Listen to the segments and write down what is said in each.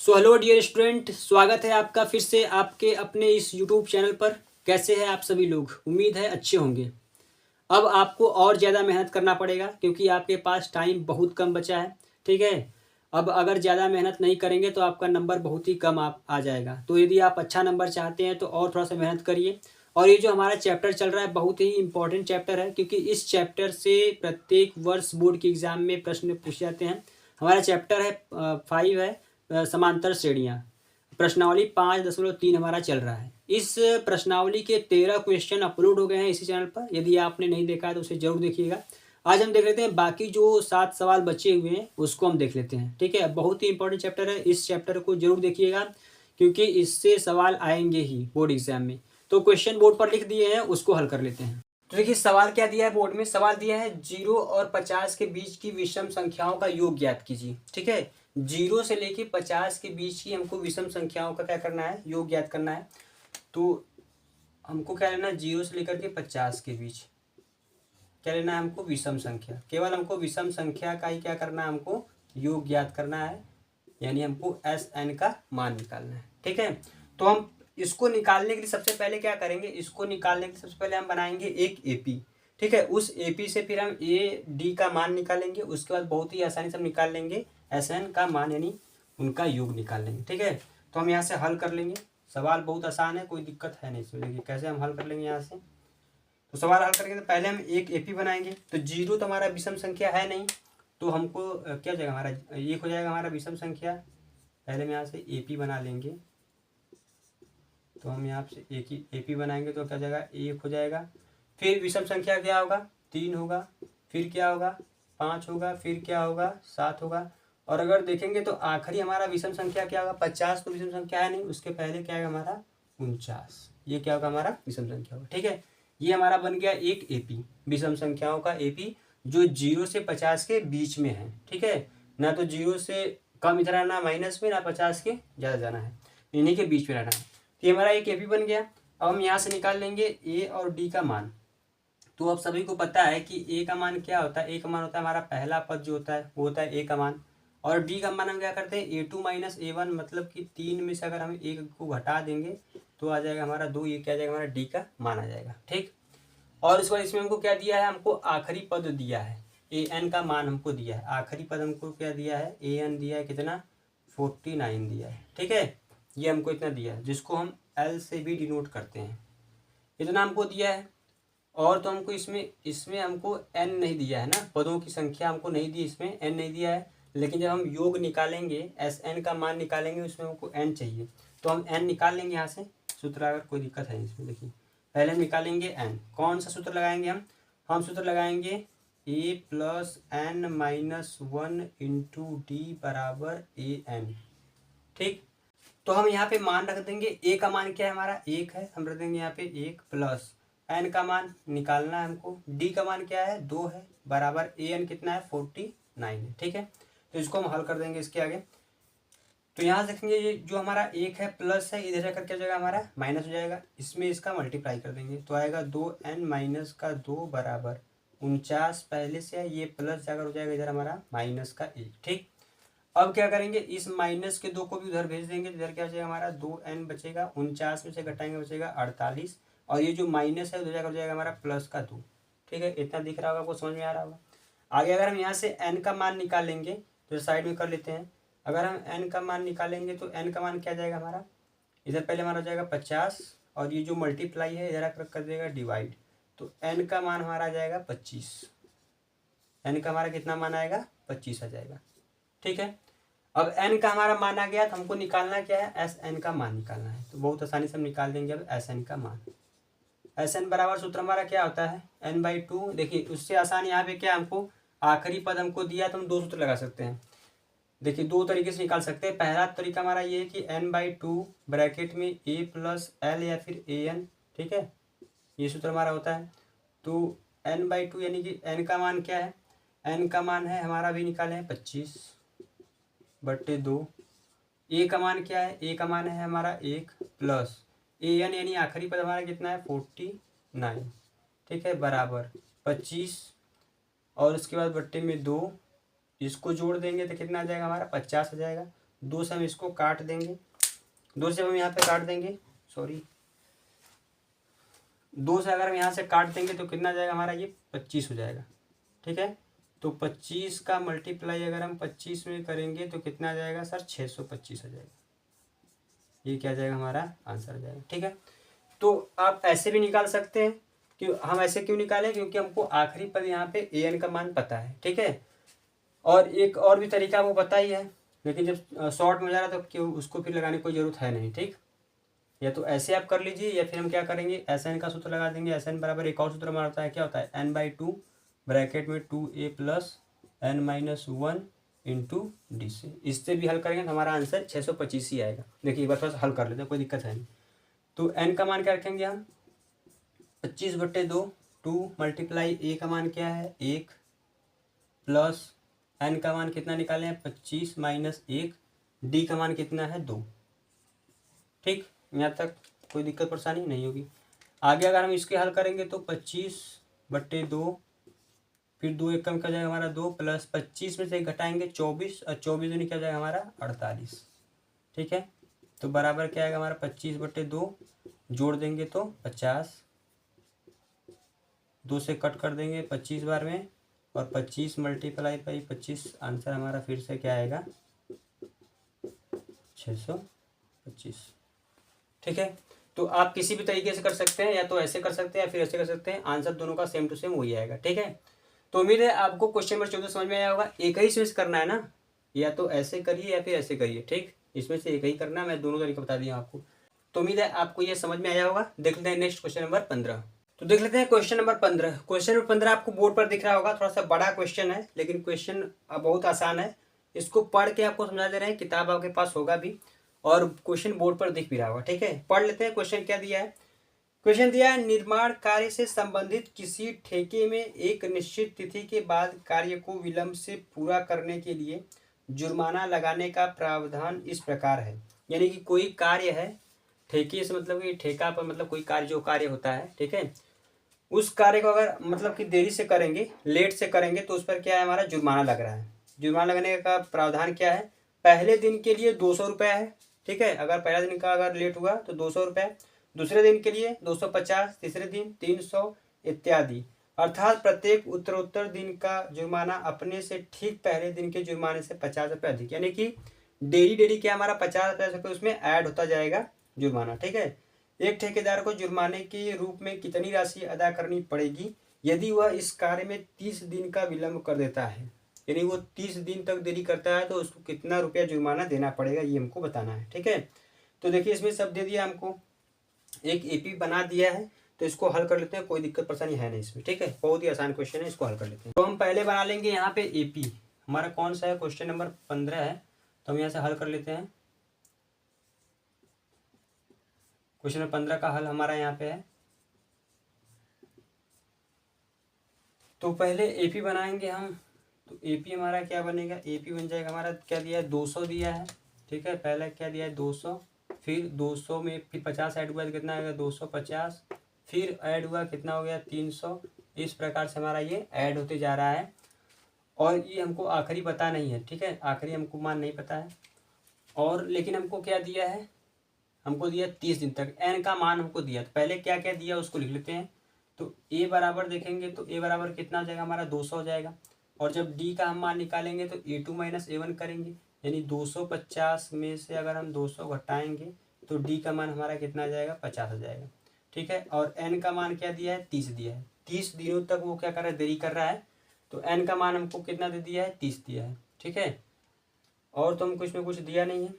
So hello dear student, स्वागत है आपका फिर से आपके अपने इस यूट्यूब चैनल पर। कैसे हैं आप सभी लोग? उम्मीद है अच्छे होंगे। अब आपको और ज़्यादा मेहनत करना पड़ेगा क्योंकि आपके पास टाइम बहुत कम बचा है। ठीक है। अब अगर ज़्यादा मेहनत नहीं करेंगे तो आपका नंबर बहुत ही कम आप आ जाएगा। तो यदि आप अच्छा नंबर चाहते हैं तो और थोड़ा सा मेहनत करिए। और ये जो हमारा चैप्टर चल रहा है बहुत ही इंपॉर्टेंट चैप्टर है क्योंकि इस चैप्टर से प्रत्येक वर्ष बोर्ड के एग्जाम में प्रश्न पूछे जाते हैं। हमारा चैप्टर है 5 है, समांतर श्रेणियाँ। प्रश्नावली 5.3 हमारा चल रहा है। इस प्रश्नावली के 13 क्वेश्चन अपलोड हो गए हैं इसी चैनल पर। यदि आपने नहीं देखा है तो उसे जरूर देखिएगा। आज हम देख लेते हैं बाकी जो 7 सवाल बचे हुए हैं उसको हम देख लेते हैं। ठीक है, बहुत ही इंपॉर्टेंट चैप्टर है। इस चैप्टर को जरूर देखिएगा क्योंकि इससे सवाल आएंगे ही बोर्ड एग्जाम में। तो क्वेश्चन बोर्ड पर लिख दिए हैं, उसको हल कर लेते हैं। तो देखिए सवाल क्या दिया है बोर्ड में। सवाल दिया है 0 और 50 के बीच की विषम संख्याओं का योग ज्ञात कीजिए। ठीक है, 0 से लेके 50 के बीच की हमको विषम संख्याओं का क्या करना है, योग ज्ञात करना है। तो हमको क्या लेना है, 0 से लेकर के 50 के बीच क्या लेना है हमको, विषम संख्या। केवल हमको विषम संख्या का ही क्या करना है, हमको योग ज्ञात करना है, यानी हमको एस एन का मान निकालना है। ठीक है, तो हम इसको निकालने के लिए सबसे पहले क्या करेंगे, इसको निकालने के लिए सबसे पहले हम बनाएंगे एक एपी। ठीक है, उस एपी से फिर हम ए डी का मान निकालेंगे। उसके बाद बहुत ही आसानी से हम निकाल लेंगे एस एन का मान, यानी उनका योग निकाल लेंगे। ठीक है, तो हम यहाँ से हल कर लेंगे। सवाल बहुत आसान है, कोई दिक्कत है नहीं इसमें। देखिए कैसे हम हल कर लेंगे यहाँ से। तो सवाल हल करके तो पहले हम एक एपी बनाएंगे। तो 0 तो हमारा विषम संख्या है नहीं, तो हमको क्या जाएगा, हमारा एक हो जाएगा हमारा विषम संख्या। पहले हम यहाँ से एपी बना लेंगे। तो हम यहाँ से एक ही एपी बनाएंगे तो क्या जाएगा, 1 हो जाएगा। फिर विषम संख्या क्या होगा, 3 होगा। फिर क्या होगा, 5 होगा। फिर क्या होगा, 7 होगा। और अगर देखेंगे तो आखिरी हमारा विषम संख्या क्या होगा, 50 तो विषम संख्या है नहीं, उसके पहले क्या है हमारा 49। ये क्या होगा, हमारा विषम संख्या होगा। ठीक है, ये हमारा बन गया एक एपी, विषम संख्याओं का एपी, जो 0 से 50 के बीच में है। ठीक है, ना तो 0 से कम इधर आना माइनस में, ना 50 के ज़्यादा जाना है, इन्हीं के बीच में रहना है। तो ये हमारा एक एपी बन गया। अब हम यहाँ से निकाल लेंगे ए और डी का मान। तो अब सभी को पता है कि ए का मान क्या होता है। ए का मान होता है हमारा पहला पद जो होता है वो होता है ए का मान। और डी का मान हम क्या करते हैं, A2 माइनस A1, मतलब कि 3 में से अगर हम एक को घटा देंगे तो आ जाएगा हमारा 2। ये क्या आ जाएगा, हमारा डी का मान आ जाएगा। ठीक, और इस बार इसमें हमको क्या दिया है, हमको आखिरी पद दिया है, ए एन का मान हमको दिया है। आखिरी पद हमको क्या दिया है, ए एन दिया है, कितना 49 दिया है। ठीक है, ये हमको इतना दिया है, जिसको हम एल से भी डिनोट करते हैं। इतना हमको दिया है। और तो हमको इसमें इसमें हमको एन नहीं दिया है ना, पदों की संख्या हमको नहीं दी, इसमें एन नहीं दिया है। लेकिन जब हम योग निकालेंगे, एस एन का मान निकालेंगे, उसमें हमको एन चाहिए। तो हम एन निकाल लेंगे यहाँ से सूत्र, अगर कोई दिक्कत है इसमें। देखिए पहले हम निकालेंगे एन। कौन सा सूत्र लगाएंगे हम सूत्र लगाएंगे a plus n minus 1 into d बराबर ए एन। ठीक, तो हम यहाँ पे मान रख देंगे। ए का मान क्या है हमारा, 1 है, हम रख देंगे यहाँ पे 1 प्लस एन का मान निकालना है हमको। डी का मान क्या है, 2 है, बराबर ए एन कितना है, 49 है। ठीक है, तो इसको हम हल कर देंगे इसके आगे। तो यहाँ से देखेंगे ये जो हमारा 1 है प्लस है, इधर जाकर क्या हो जाएगा, हमारा माइनस हो जाएगा। इसमें इसका मल्टीप्लाई कर देंगे तो आएगा 2n माइनस का 2 बराबर 49। पहले से है, ये प्लस जाकर हो जाएगा इधर हमारा माइनस का 1। ठीक, अब क्या करेंगे, इस माइनस के 2 को भी उधर भेज देंगे। इधर क्या बचेगा हमारा, 2n बचेगा। 49 में से घटाएंगे बचेगा 48। और ये जो माइनस है उधर जाकर हो जाएगा हमारा प्लस का 2। ठीक है, इतना दिख रहा होगा, आपको समझ में आ रहा होगा। आगे अगर हम यहाँ से n का मान निकालेंगे तो साइड में कर लेते हैं। अगर हम n का मान निकालेंगे तो n का मान क्या जाएगा हमारा, इधर पहले हमारा हो जाएगा 50, और ये जो मल्टीप्लाई है इधर आकर कर देगा डिवाइड। तो n का मान हमारा आ जाएगा 25। n का हमारा कितना मान आएगा, 25 आ जाएगा। ठीक है, अब n का हमारा मान आ गया, तो हमको निकालना क्या है, एस एन का मान निकालना है। तो बहुत आसानी से हम निकाल देंगे अब एस एन का मान। एस एन बराबर सूत्र हमारा क्या होता है, n/2। देखिए उससे आसान यहाँ पे क्या, हमको आखिरी पद हमको दिया, तो हम 2 सूत्र लगा सकते हैं। देखिए 2 तरीके से निकाल सकते हैं। पहला तरीका हमारा ये है कि n/2 ब्रैकेट में a प्लस एल या फिर ए एन। ठीक है, ये सूत्र हमारा होता है। तो n/2 यानी कि n का मान क्या है, n का मान है हमारा भी निकाले हैं 25/2। ए का मान क्या है, ए का मान है हमारा 1 प्लस ए एन, यानी आखिरी पद हमारा कितना है 49। ठीक है, बराबर 25, और उसके बाद बट्टे में 2, इसको जोड़ देंगे तो कितना आ जाएगा हमारा 50 आ जाएगा। 2 से हम इसको काट देंगे, 2 से हम यहाँ पे काट देंगे, सॉरी 2 से अगर हम यहाँ से काट देंगे तो कितना जाएगा हमारा, ये 25 हो जाएगा। ठीक है, तो 25 का मल्टीप्लाई अगर हम 25 में करेंगे तो कितना आ जाएगा सर, 625 आ जाएगा। ये क्या जाएगा, हमारा आंसर आ जाएगा। ठीक है, तो आप ऐसे भी निकाल सकते हैं। क्यों हम ऐसे क्यों निकालें, क्योंकि हमको आखिरी पद यहाँ पे an का मान पता है। ठीक है, और एक और भी तरीका वो पता ही है, लेकिन जब शॉर्ट में हो जा रहा है तो क्यों उसको फिर लगाने की कोई ज़रूरत है नहीं। ठीक, या तो ऐसे आप कर लीजिए, या फिर हम क्या करेंगे, SN का सूत्र लगा देंगे। SN बराबर एक और सूत्र हमारा होता है, क्या होता है, n/2 ब्रैकेट में 2a plus n-1 into D से। इससे भी हल करेंगे तो हमारा आंसर 625 ही आएगा। देखिए एक बार थोड़ा सा हल कर लेते हैं, कोई दिक्कत है नहीं। तो n का मान क्या रखेंगे हम, 25/2, 2 मल्टीप्लाई a का मान क्या है 1 प्लस n का मान कितना निकाले हैं 25 माइनस 1, d का मान कितना है 2। ठीक, यहाँ तक कोई दिक्कत परेशानी नहीं होगी। आगे अगर हम इसके हल करेंगे तो 25/2, फिर 2 एक कम क्या जाएगा हमारा 2 प्लस 25 में से घटाएंगे 24, और 24 में क्या जाएगा हमारा 48। ठीक है, तो बराबर क्या आएगा हमारा 25/2, जोड़ देंगे तो 50, 2 से कट कर देंगे 25 बार में, और 25 मल्टीप्लाई बाई 25, आंसर हमारा फिर से क्या आएगा 625। ठीक है, तो आप किसी भी तरीके से कर सकते हैं, या तो ऐसे कर सकते हैं या फिर ऐसे कर सकते हैं, आंसर दोनों का सेम टू सेम वही आएगा। ठीक है, तो उम्मीद है आपको क्वेश्चन नंबर 14 समझ में आया होगा। एक ही इसमें से करना है ना, या तो ऐसे करिए या फिर ऐसे करिए। ठीक, इसमें से एक ही करना है, मैं दोनों तरीके बता दिया आपको। तो उम्मीद है आपको ये समझ में आया होगा। देख लेते हैं नेक्स्ट क्वेश्चन नंबर 15। तो देख लेते हैं क्वेश्चन नंबर 15। क्वेश्चन नंबर 15 आपको बोर्ड पर दिख रहा होगा, थोड़ा सा बड़ा क्वेश्चन है, लेकिन क्वेश्चन बहुत आसान है। इसको पढ़ के आपको समझा दे रहे हैं, किताब आपके पास होगा भी, और क्वेश्चन बोर्ड पर दिख भी रहा होगा। ठीक है, पढ़ लेते हैं क्वेश्चन क्या दिया है। क्वेश्चन दिया है, निर्माण कार्य से संबंधित किसी ठेके में एक निश्चित तिथि के बाद कार्य को विलंब से पूरा करने के लिए जुर्माना लगाने का प्रावधान इस प्रकार है। यानी कि कोई कार्य है, ठेके से मतलब कि ठेका पर मतलब कोई कार्य, जो कार्य होता है, ठीक है, उस कार्य को अगर मतलब कि देरी से करेंगे, लेट से करेंगे, तो उस पर क्या है, हमारा जुर्माना लग रहा है। जुर्माना लगने का प्रावधान क्या है, पहले दिन के लिए 200 रुपये है। ठीक है, अगर पहला दिन का अगर लेट हुआ तो 200 रुपये, दूसरे दिन के लिए 250, तीसरे दिन 300 इत्यादि। अर्थात प्रत्येक उत्तरोत्तर दिन का जुर्माना अपने से ठीक पहले दिन के जुर्माने से 50 रुपये अधिक, यानी कि डेली डेली क्या हमारा 50 रुपये उसमें ऐड होता जाएगा जुर्माना। ठीक है, एक ठेकेदार को जुर्माने के रूप में कितनी राशि अदा करनी पड़ेगी यदि वह इस कार्य में 30 दिन का विलंब कर देता है। यानी वो 30 दिन तक देरी करता है तो उसको कितना रुपया जुर्माना देना पड़ेगा, ये हमको बताना है। ठीक है, तो देखिए इसमें सब दे दिया हमको, एक एपी बना दिया है, तो इसको हल कर लेते हैं, कोई दिक्कत परेशानी है नहीं इसमें। ठीक है, बहुत ही आसान क्वेश्चन है, इसको हल कर लेते हैं। तो हम पहले बना लेंगे यहाँ पे एपी, हमारा कौन सा है, क्वेश्चन नंबर 15 है, तो हम यहाँ से हल कर लेते हैं। क्वेश्चन नंबर 15 का हल हमारा यहाँ पे है। तो पहले एपी बनाएंगे हम, तो एपी हमारा क्या बनेगा, एपी बन जाएगा हमारा, क्या दिया है 200 दिया है। ठीक है, पहले क्या दिया है 200, फिर 200 में फिर 50 ऐड हुआ तो कितना आएगा 250, फिर ऐड हुआ कितना हो गया 300। इस प्रकार से हमारा ये ऐड होते जा रहा है, और ये हमको आखिरी पता नहीं है। ठीक है, आखिरी हमको मान नहीं पता है, और लेकिन हमको क्या दिया है, हमको दिया 30 दिन तक, एन का मान हमको दिया। तो पहले क्या क्या दिया उसको लिख लेते हैं। तो ए बराबर देखेंगे तो ए बराबर कितना हो जाएगा हमारा 200 हो जाएगा, और जब डी का हम मान निकालेंगे तो A2 माइनस A1 करेंगे, यानी 250 में से अगर हम 200 घटाएंगे तो डी का मान हमारा कितना आ जाएगा 50 हो जाएगा। ठीक है, और एन का मान क्या दिया है 30 दिया है, 30 दिनों तक वो क्या कर रहा है, देरी कर रहा है, तो एन का मान हमको कितना दे दिया है 30 दिया है। ठीक है, और तो हमको इसमें कुछ दिया नहीं है।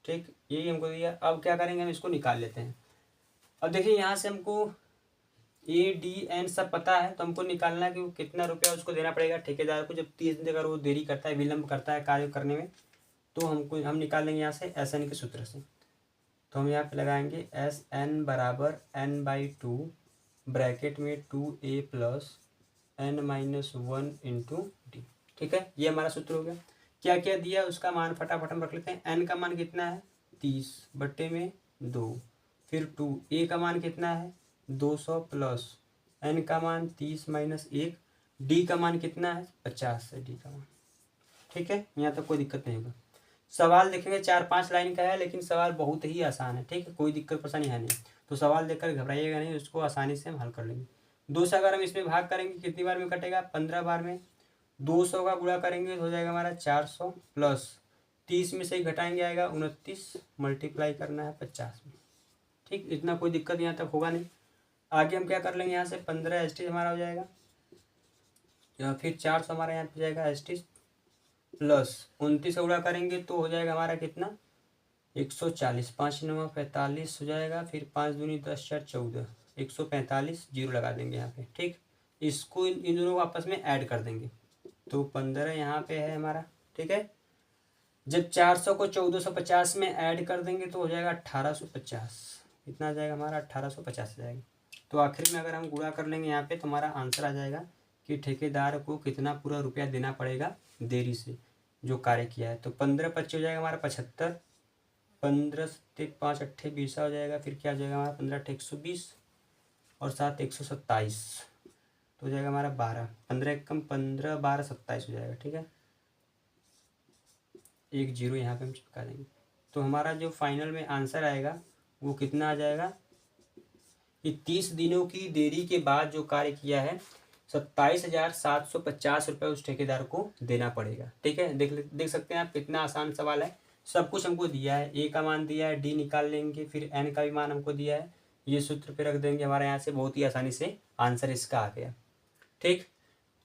ठीक, यही हमको दिया। अब क्या करेंगे, हम इसको निकाल लेते हैं। अब देखिए यहाँ से हमको ADN सब पता है, तो हमको निकालना है कि वो कितना रुपया उसको देना पड़ेगा ठेकेदार को, जब 30 दिन अगर वो देरी करता है, विलम्ब करता है कार्य करने में। तो हम निकाल लेंगे यहाँ से SN के सूत्र से। तो हम यहाँ पे लगाएंगे SN बराबर n/2 ब्रैकेट में 2a plus n-1 into D. ठीक है, ये हमारा सूत्र हो गया। क्या क्या दिया उसका मान फटाफट हम रख लेते हैं। n का मान कितना है 30/2, फिर 2, a का मान कितना है 200 प्लस n का मान 30 माइनस 1, डी का मान कितना है 50 है डी का मान। ठीक है, यहाँ तक कोई दिक्कत नहीं होगा। सवाल देखेंगे 4-5 लाइन का है, लेकिन सवाल बहुत ही आसान है। ठीक है, कोई दिक्कत परेशानी है नहीं, तो सवाल देखकर घबराइएगा नहीं, उसको आसानी से हम हल कर लेंगे। 2 से अगर हम इसमें भाग करेंगे कितनी बार में कटेगा, 15 बार में। 200 का गुणा करेंगे तो हो जाएगा हमारा 400 प्लस 30 में से ही घटाएंगे आएगा 29, मल्टीप्लाई करना है 50 में। ठीक, इतना कोई दिक्कत यहाँ तक होगा नहीं। आगे हम क्या कर लेंगे, यहाँ से 15 एस्टीज हमारा हो जाएगा, या फिर 400 हमारा यहाँ पे जाएगा एस्टीज प्लस 29 से गुणा करेंगे तो हो जाएगा हमारा कितना, 140। 5 9 45 हो जाएगा, फिर 5 दूनी 10 4 14, 145 जीरो लगा देंगे यहाँ पे। ठीक, इसको इन दोनों को आपस में ऐड कर देंगे तो 15 यहाँ पे है हमारा। ठीक है, जब 400 को 1450 में ऐड कर देंगे तो हो जाएगा 1850। इतना आ जाएगा हमारा 1850 आ जाएगा। तो आखिर में अगर हम गुणा कर लेंगे यहाँ पे तो हमारा आंसर आ जाएगा कि ठेकेदार को कितना पूरा रुपया देना पड़ेगा देरी से जो कार्य किया है। तो 15-25 हो जाएगा हमारा 75, 15 से 5 8 20 हो जाएगा, फिर क्या हो जाएगा हमारा 15 8 120 और 7 127, तो हो जाएगा हमारा 12, 15 कम 15 12 27 हो जाएगा। ठीक है, एक जीरो यहाँ पे हम चिपका देंगे तो हमारा जो फाइनल में आंसर आएगा वो कितना आ जाएगा कि 30 दिनों की देरी के बाद जो कार्य किया है 27,750 रुपये उस ठेकेदार को देना पड़ेगा। ठीक है, देख सकते हैं आप कितना आसान सवाल है। सब कुछ हमको दिया है, ए का मान दिया है, डी निकाल लेंगे, फिर एन का भी मान हमको दिया है, ये सूत्र पे रख देंगे, हमारे यहाँ से बहुत ही आसानी से आंसर इसका आ गया। ठीक,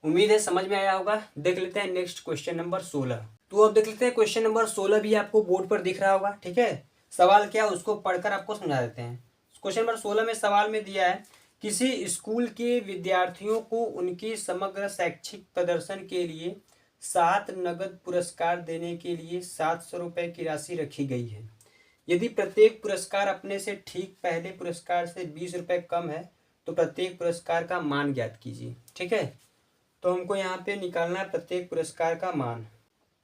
उम्मीद है समझ में आया होगा। देख लेते हैं नेक्स्ट क्वेश्चन नंबर 16। तो अब देख लेते हैं क्वेश्चन नंबर 16 भी आपको बोर्ड पर दिख रहा होगा। ठीक है, सवाल क्या उसको पढ़कर आपको समझा देते हैं। क्वेश्चन नंबर 16 में सवाल में दिया है, किसी स्कूल के विद्यार्थियों को उनके समग्र शैक्षिक प्रदर्शन के लिए 7 नगद पुरस्कार देने के लिए 700 रुपये की राशि रखी गई है। यदि प्रत्येक पुरस्कार अपने से ठीक पहले पुरस्कार से 20 रुपये कम है तो प्रत्येक पुरस्कार का मान ज्ञात कीजिए। ठीक है, तो हमको यहाँ पे निकालना है प्रत्येक पुरस्कार का मान।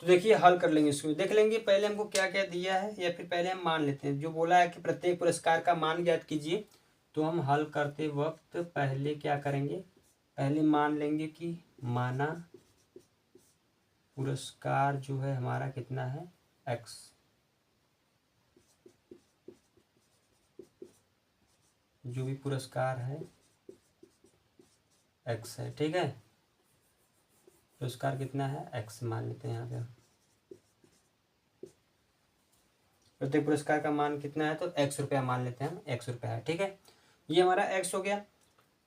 तो देखिए हल कर लेंगे, इसमें देख लेंगे पहले हमको क्या क्या दिया है, या फिर पहले हम मान लेते हैं। जो बोला है कि प्रत्येक पुरस्कार का मान ज्ञात कीजिए, तो हम हल करते वक्त पहले क्या करेंगे, पहले मान लेंगे कि माना पुरस्कार जो है हमारा कितना है, x। जो भी पुरस्कार है x है। ठीक है, पुरस्कार कितना है, x मान लेते हैं यहाँ पे। प्रत्येक पुरस्कार का मान कितना है तो x रुपया मान लेते हैं हम, x रुपया है। ठीक है, ये हमारा x हो गया।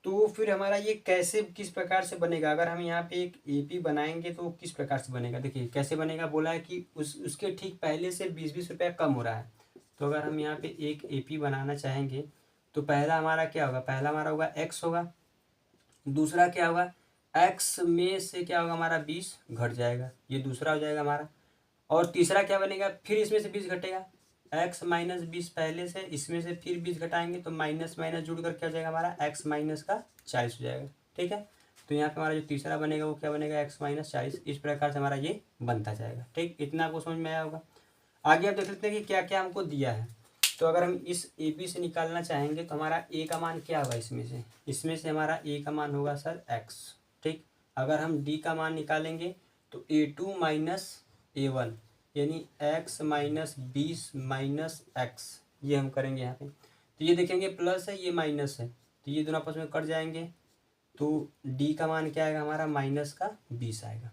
तो फिर हमारा ये कैसे किस प्रकार से बनेगा, अगर हम यहाँ पे एक AP बनाएंगे तो किस प्रकार से बनेगा, देखिए कैसे बनेगा। बोला है कि उसके ठीक पहले से 20-20 रुपया कम हो रहा है। तो अगर हम यहाँ पे एक AP बनाना चाहेंगे तो पहला हमारा क्या होगा, पहला हमारा होगा x होगा, दूसरा क्या होगा, x में से क्या होगा हमारा 20 घट जाएगा, ये दूसरा हो जाएगा हमारा। और तीसरा क्या बनेगा, फिर इसमें से 20 घटेगा, x माइनस 20 पहले से, इसमें से फिर 20 घटाएंगे तो माइनस माइनस जुड़ कर क्या हो जाएगा हमारा, x माइनस का 40 हो जाएगा। ठीक है, तो यहाँ पे हमारा जो तीसरा बनेगा वो क्या बनेगा, x माइनस 40। इस प्रकार से हमारा ये बनता जाएगा। ठीक, इतना आपको समझ में आया होगा। आगे आप देख लेते हैं कि क्या क्या हमको दिया है। तो अगर हम इस AP से निकालना चाहेंगे तो हमारा a का मान क्या होगा, इसमें से हमारा a का मान होगा सर x। ठीक, अगर हम d का मान निकालेंगे तो A2 माइनस A1 यानी x माइनस 20 माइनस x, ये हम करेंगे यहाँ पे। तो ये देखेंगे प्लस है, ये माइनस है, तो ये दोनों आपस में कट जाएंगे। तो d का मान क्या आएगा हमारा, माइनस का 20 आएगा।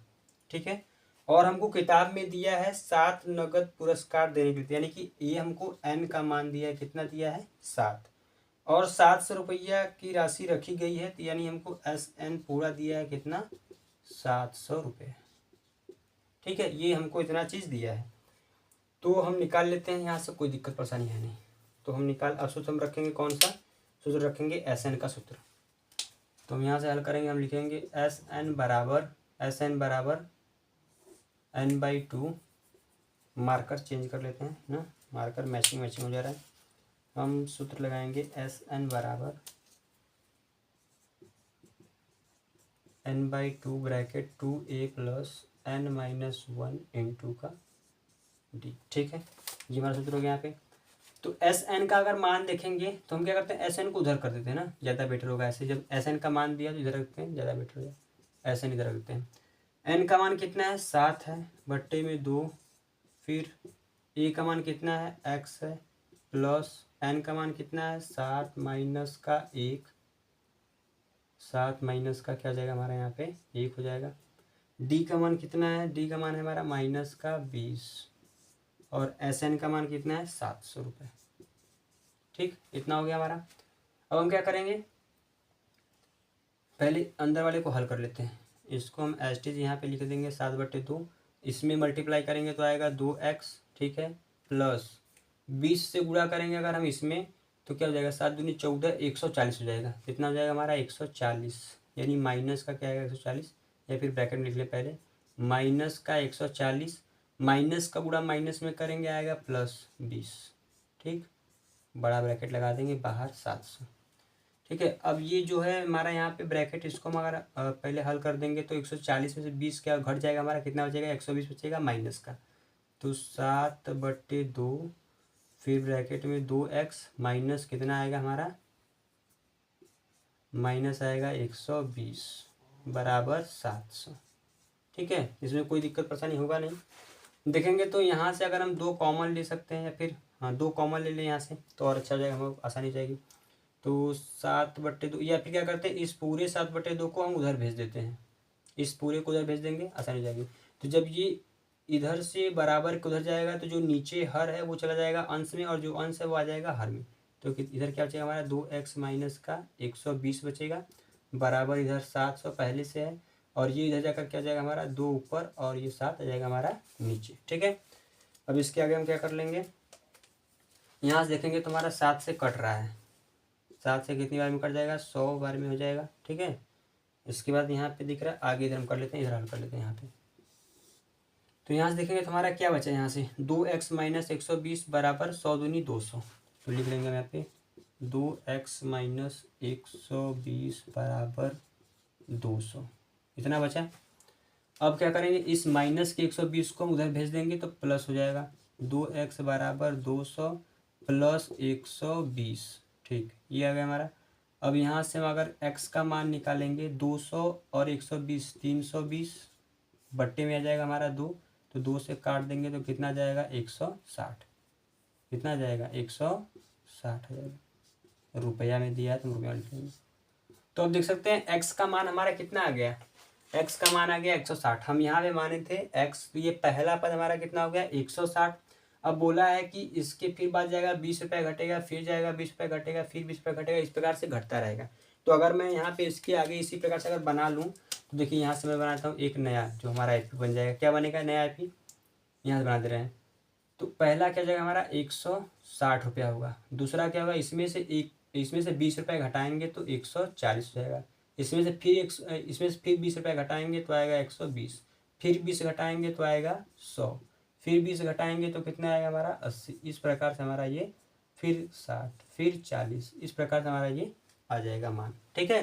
ठीक है, और हमको किताब में दिया है 7 नगद पुरस्कार देने के लिए, यानी कि ये हमको n का मान दिया है, कितना दिया है 7, और 700 रुपया की राशि रखी गई है, तो यानी हमको SN पूरा दिया है कितना, 700 रुपये। ठीक है, ये हमको इतना चीज़ दिया है। तो हम निकाल लेते हैं यहाँ से, कोई दिक्कत परेशानी है नहीं। तो हम अब सूत्र हम रखेंगे कौन सा सूत्र रखेंगे, SN का सूत्र। तो हम यहाँ से हल करेंगे, हम लिखेंगे SN बराबर n/2, मार्कर चेंज कर लेते हैं ना, मार्कर मैचिंग हो जा रहा है। हम सूत्र लगाएंगे SN बराबर n/2 bracket 2a plus n-1 into का d। ठीक है, ये हमारा सूत्र हो गया यहाँ पे। तो SN का अगर मान देखेंगे तो हम क्या करते हैं, SN को उधर कर देते हैं ना, ज़्यादा बेटर होगा। ऐसे जब SN का मान दिया तो इधर रखते हैं, ज़्यादा बेटर होगा। SN इधर रखते हैं। n का मान कितना है, 7 है, बट्टे में 2 फिर ए का मान कितना है x है, प्लस एन का मान कितना है 7 माइनस का 1, 7 माइनस का क्या हो जाएगा हमारा यहाँ पे 1 हो जाएगा। डी का मान कितना है, डी का मान है हमारा माइनस का 20 और एस एन का मान कितना है 700 रुपये। ठीक, इतना हो गया हमारा। अब हम क्या करेंगे, पहले अंदर वाले को हल कर लेते हैं। इसको हम एज टीज यहाँ पे लिख देंगे 7/2, इसमें मल्टीप्लाई करेंगे तो आएगा 2x, ठीक है, प्लस 20 से गुणा करेंगे अगर हम इसमें तो क्या हो जाएगा 7 दूनी 14, 140 हो जाएगा। कितना हो जाएगा हमारा 140, यानी माइनस का क्या आएगा 140, या फिर ब्रैकेट में लिख ले पहले, माइनस का 140, माइनस का गुणा माइनस में करेंगे आएगा प्लस 20। ठीक, बड़ा ब्रैकेट लगा देंगे बाहर 700। ठीक है, अब ये जो है हमारा यहाँ पे ब्रैकेट, इसको हम अगर पहले हल कर देंगे तो 140 में से 20 क्या घट जाएगा हमारा, कितना बचेगा 120 बचेगा माइनस का, तो 7/2 फिर ब्रैकेट में 2x माइनस कितना आएगा हमारा, माइनस आएगा 120 बराबर 700। ठीक है, इसमें कोई दिक्कत परेशानी होगा नहीं। देखेंगे तो यहाँ से अगर हम 2 कॉमन ले सकते हैं, या फिर हाँ 2 कॉमन ले लें यहाँ से तो और अच्छा हो जाएगा, हमें आसानी हो जाएगी। तो 7/2, या फिर क्या करते हैं इस पूरे 7/2 को हम उधर भेज देते हैं, इस पूरे को उधर भेज देंगे, आसानी हो जाएगी। तो जब ये इधर से बराबर के उधर जाएगा तो जो नीचे हर है वो चला जाएगा अंश में, और जो अंश है वो आ जाएगा हर में। तो इधर क्या बचेगा हमारा 2x माइनस का 120 बचेगा, बराबर इधर 700 पहले से है, और ये इधर जाकर क्या जाएगा हमारा 2 ऊपर और ये 7 आ जाएगा हमारा नीचे। ठीक है, अब इसके आगे हम क्या कर लेंगे, यहाँ से देखेंगे तो हमारा 7 से कट रहा है, 7 से कितनी बार में कट जाएगा 100 बार में हो जाएगा। ठीक है, इसके बाद यहाँ पे दिख रहा है, आगे इधर हम कर लेते हैं, इधर हल कर लेते हैं यहाँ पे। तो यहाँ से देखेंगे तो हमारा क्या बचा, यहाँ से 2x माइनस 120 बराबर 100 दूनी 200, तो लिख लेंगे हम यहाँ पे 2x माइनस 120 बराबर 200, इतना बचा। अब क्या करेंगे, इस माइनस के 120 को हम उधर भेज देंगे तो प्लस हो जाएगा, 2x बराबर 200 प्लस 120। ठीक, ये आ गया हमारा। अब यहाँ से हम अगर x का मान निकालेंगे 200 और 120 320 बट्टे में आ जाएगा हमारा 2, तो 2 से काट देंगे तो कितना आ जाएगा 160, कितना आ जाएगा 160 आ जाएगा, रुपया में दिया है तो रुपया लिख लेंगे। तो अब देख सकते हैं x का मान हमारा कितना आ गया, x का मान आ गया 160। हम यहाँ पे माने थे x, तो ये पहला पद हमारा कितना हो गया 160। अब बोला है कि इसके फिर बाद जाएगा 20 रुपये घटेगा, फिर जाएगा 20 रुपये घटेगा, फिर 20 रुपये घटेगा, इस प्रकार से घटता रहेगा। तो अगर मैं यहाँ पे इसके आगे इसी प्रकार से अगर बना लूँ तो देखिए यहाँ से मैं बनाता हूँ एक नया, जो हमारा IP बन जाएगा। क्या बनेगा नया IP, यहाँ से बना दे रहे हैं। तो पहला क्या जाएगा हमारा 160 रुपया होगा, दूसरा क्या होगा इसमें से 20 रुपये घटाएंगे तो 140 हो जाएगा, इसमें से फिर 20 रुपये घटाएंगे तो आएगा 120, फिर 20 घटाएंगे तो आएगा 100, फिर 20 घटाएंगे तो कितना आएगा हमारा 80। इस प्रकार से हमारा ये फिर 60 फिर 40, इस प्रकार से हमारा ये आ जाएगा मान। ठीक है,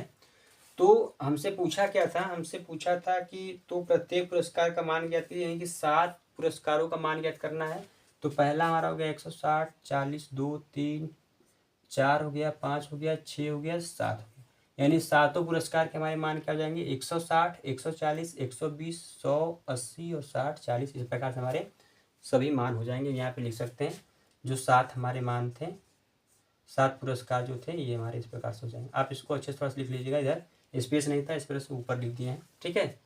तो हमसे पूछा क्या था, हमसे पूछा था कि तो प्रत्येक पुरस्कार का मान ज्ञात कीजिए, यानी कि 7 पुरस्कारों का मान ज्ञात करना है। तो पहला हमारा हो गया 160, 40, 2, 3, 4 हो गया, 5 हो गया, 6 हो गया, 7 हो गया, यानी 7 पुरस्कार के हमारे मान क्या हो जाएंगे 160, 140, 120, 100, 80 और 60, 40, इस प्रकार से हमारे सभी मान हो जाएंगे। यहाँ पे लिख सकते हैं जो 7 हमारे मान थे, 7 पुरस्कार जो थे ये हमारे इस प्रकार से हो जाएंगे। आप इसको अच्छे से थोड़ा सा लिख लीजिएगा, इधर स्पेस नहीं था इस प्रकार से ऊपर लिख दिए हैं। ठीक है,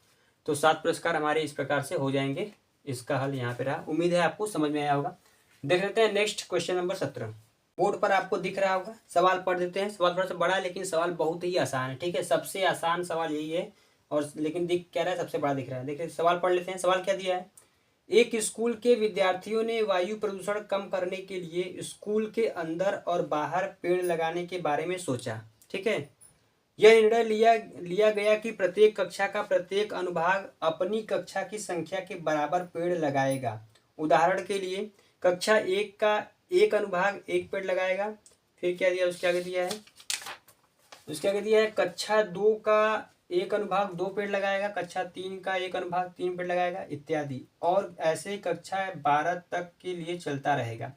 तो 7 पुरस्कार हमारे इस प्रकार से हो जाएंगे। इसका हल यहाँ पे रहा, उम्मीद है आपको समझ में आया होगा। देख लेते हैं नेक्स्ट क्वेश्चन नंबर 17। बोर्ड पर आपको दिख रहा होगा, सवाल पढ़ देते हैं। सवाल थोड़ा सा बड़ा है लेकिन सवाल बहुत ही आसान है। ठीक है, सबसे आसान सवाल यही है, और लेकिन दिख क्या रहा है सबसे बड़ा दिख रहा है। देखिए सवाल पढ़ लेते हैं। सवाल क्या दिया है, एक स्कूल के विद्यार्थियों ने वायु प्रदूषण कम करने के लिए स्कूल के अंदर और बाहर पेड़ लगाने के बारे में सोचा। ठीक है, यह निर्णय लिया गया कि प्रत्येक कक्षा का प्रत्येक अनुभाग अपनी कक्षा की संख्या के बराबर पेड़ लगाएगा। उदाहरण के लिए कक्षा 1 का एक अनुभाग 1 पेड़ लगाएगा। फिर क्या दिया, उसके आगे दिया है, उसके आगे दिया है कक्षा 2 का एक अनुभाग 2 पेड़ लगाएगा, कक्षा 3 का एक अनुभाग 3 पेड़ लगाएगा इत्यादि, और ऐसे कक्षा 12 तक के लिए चलता रहेगा।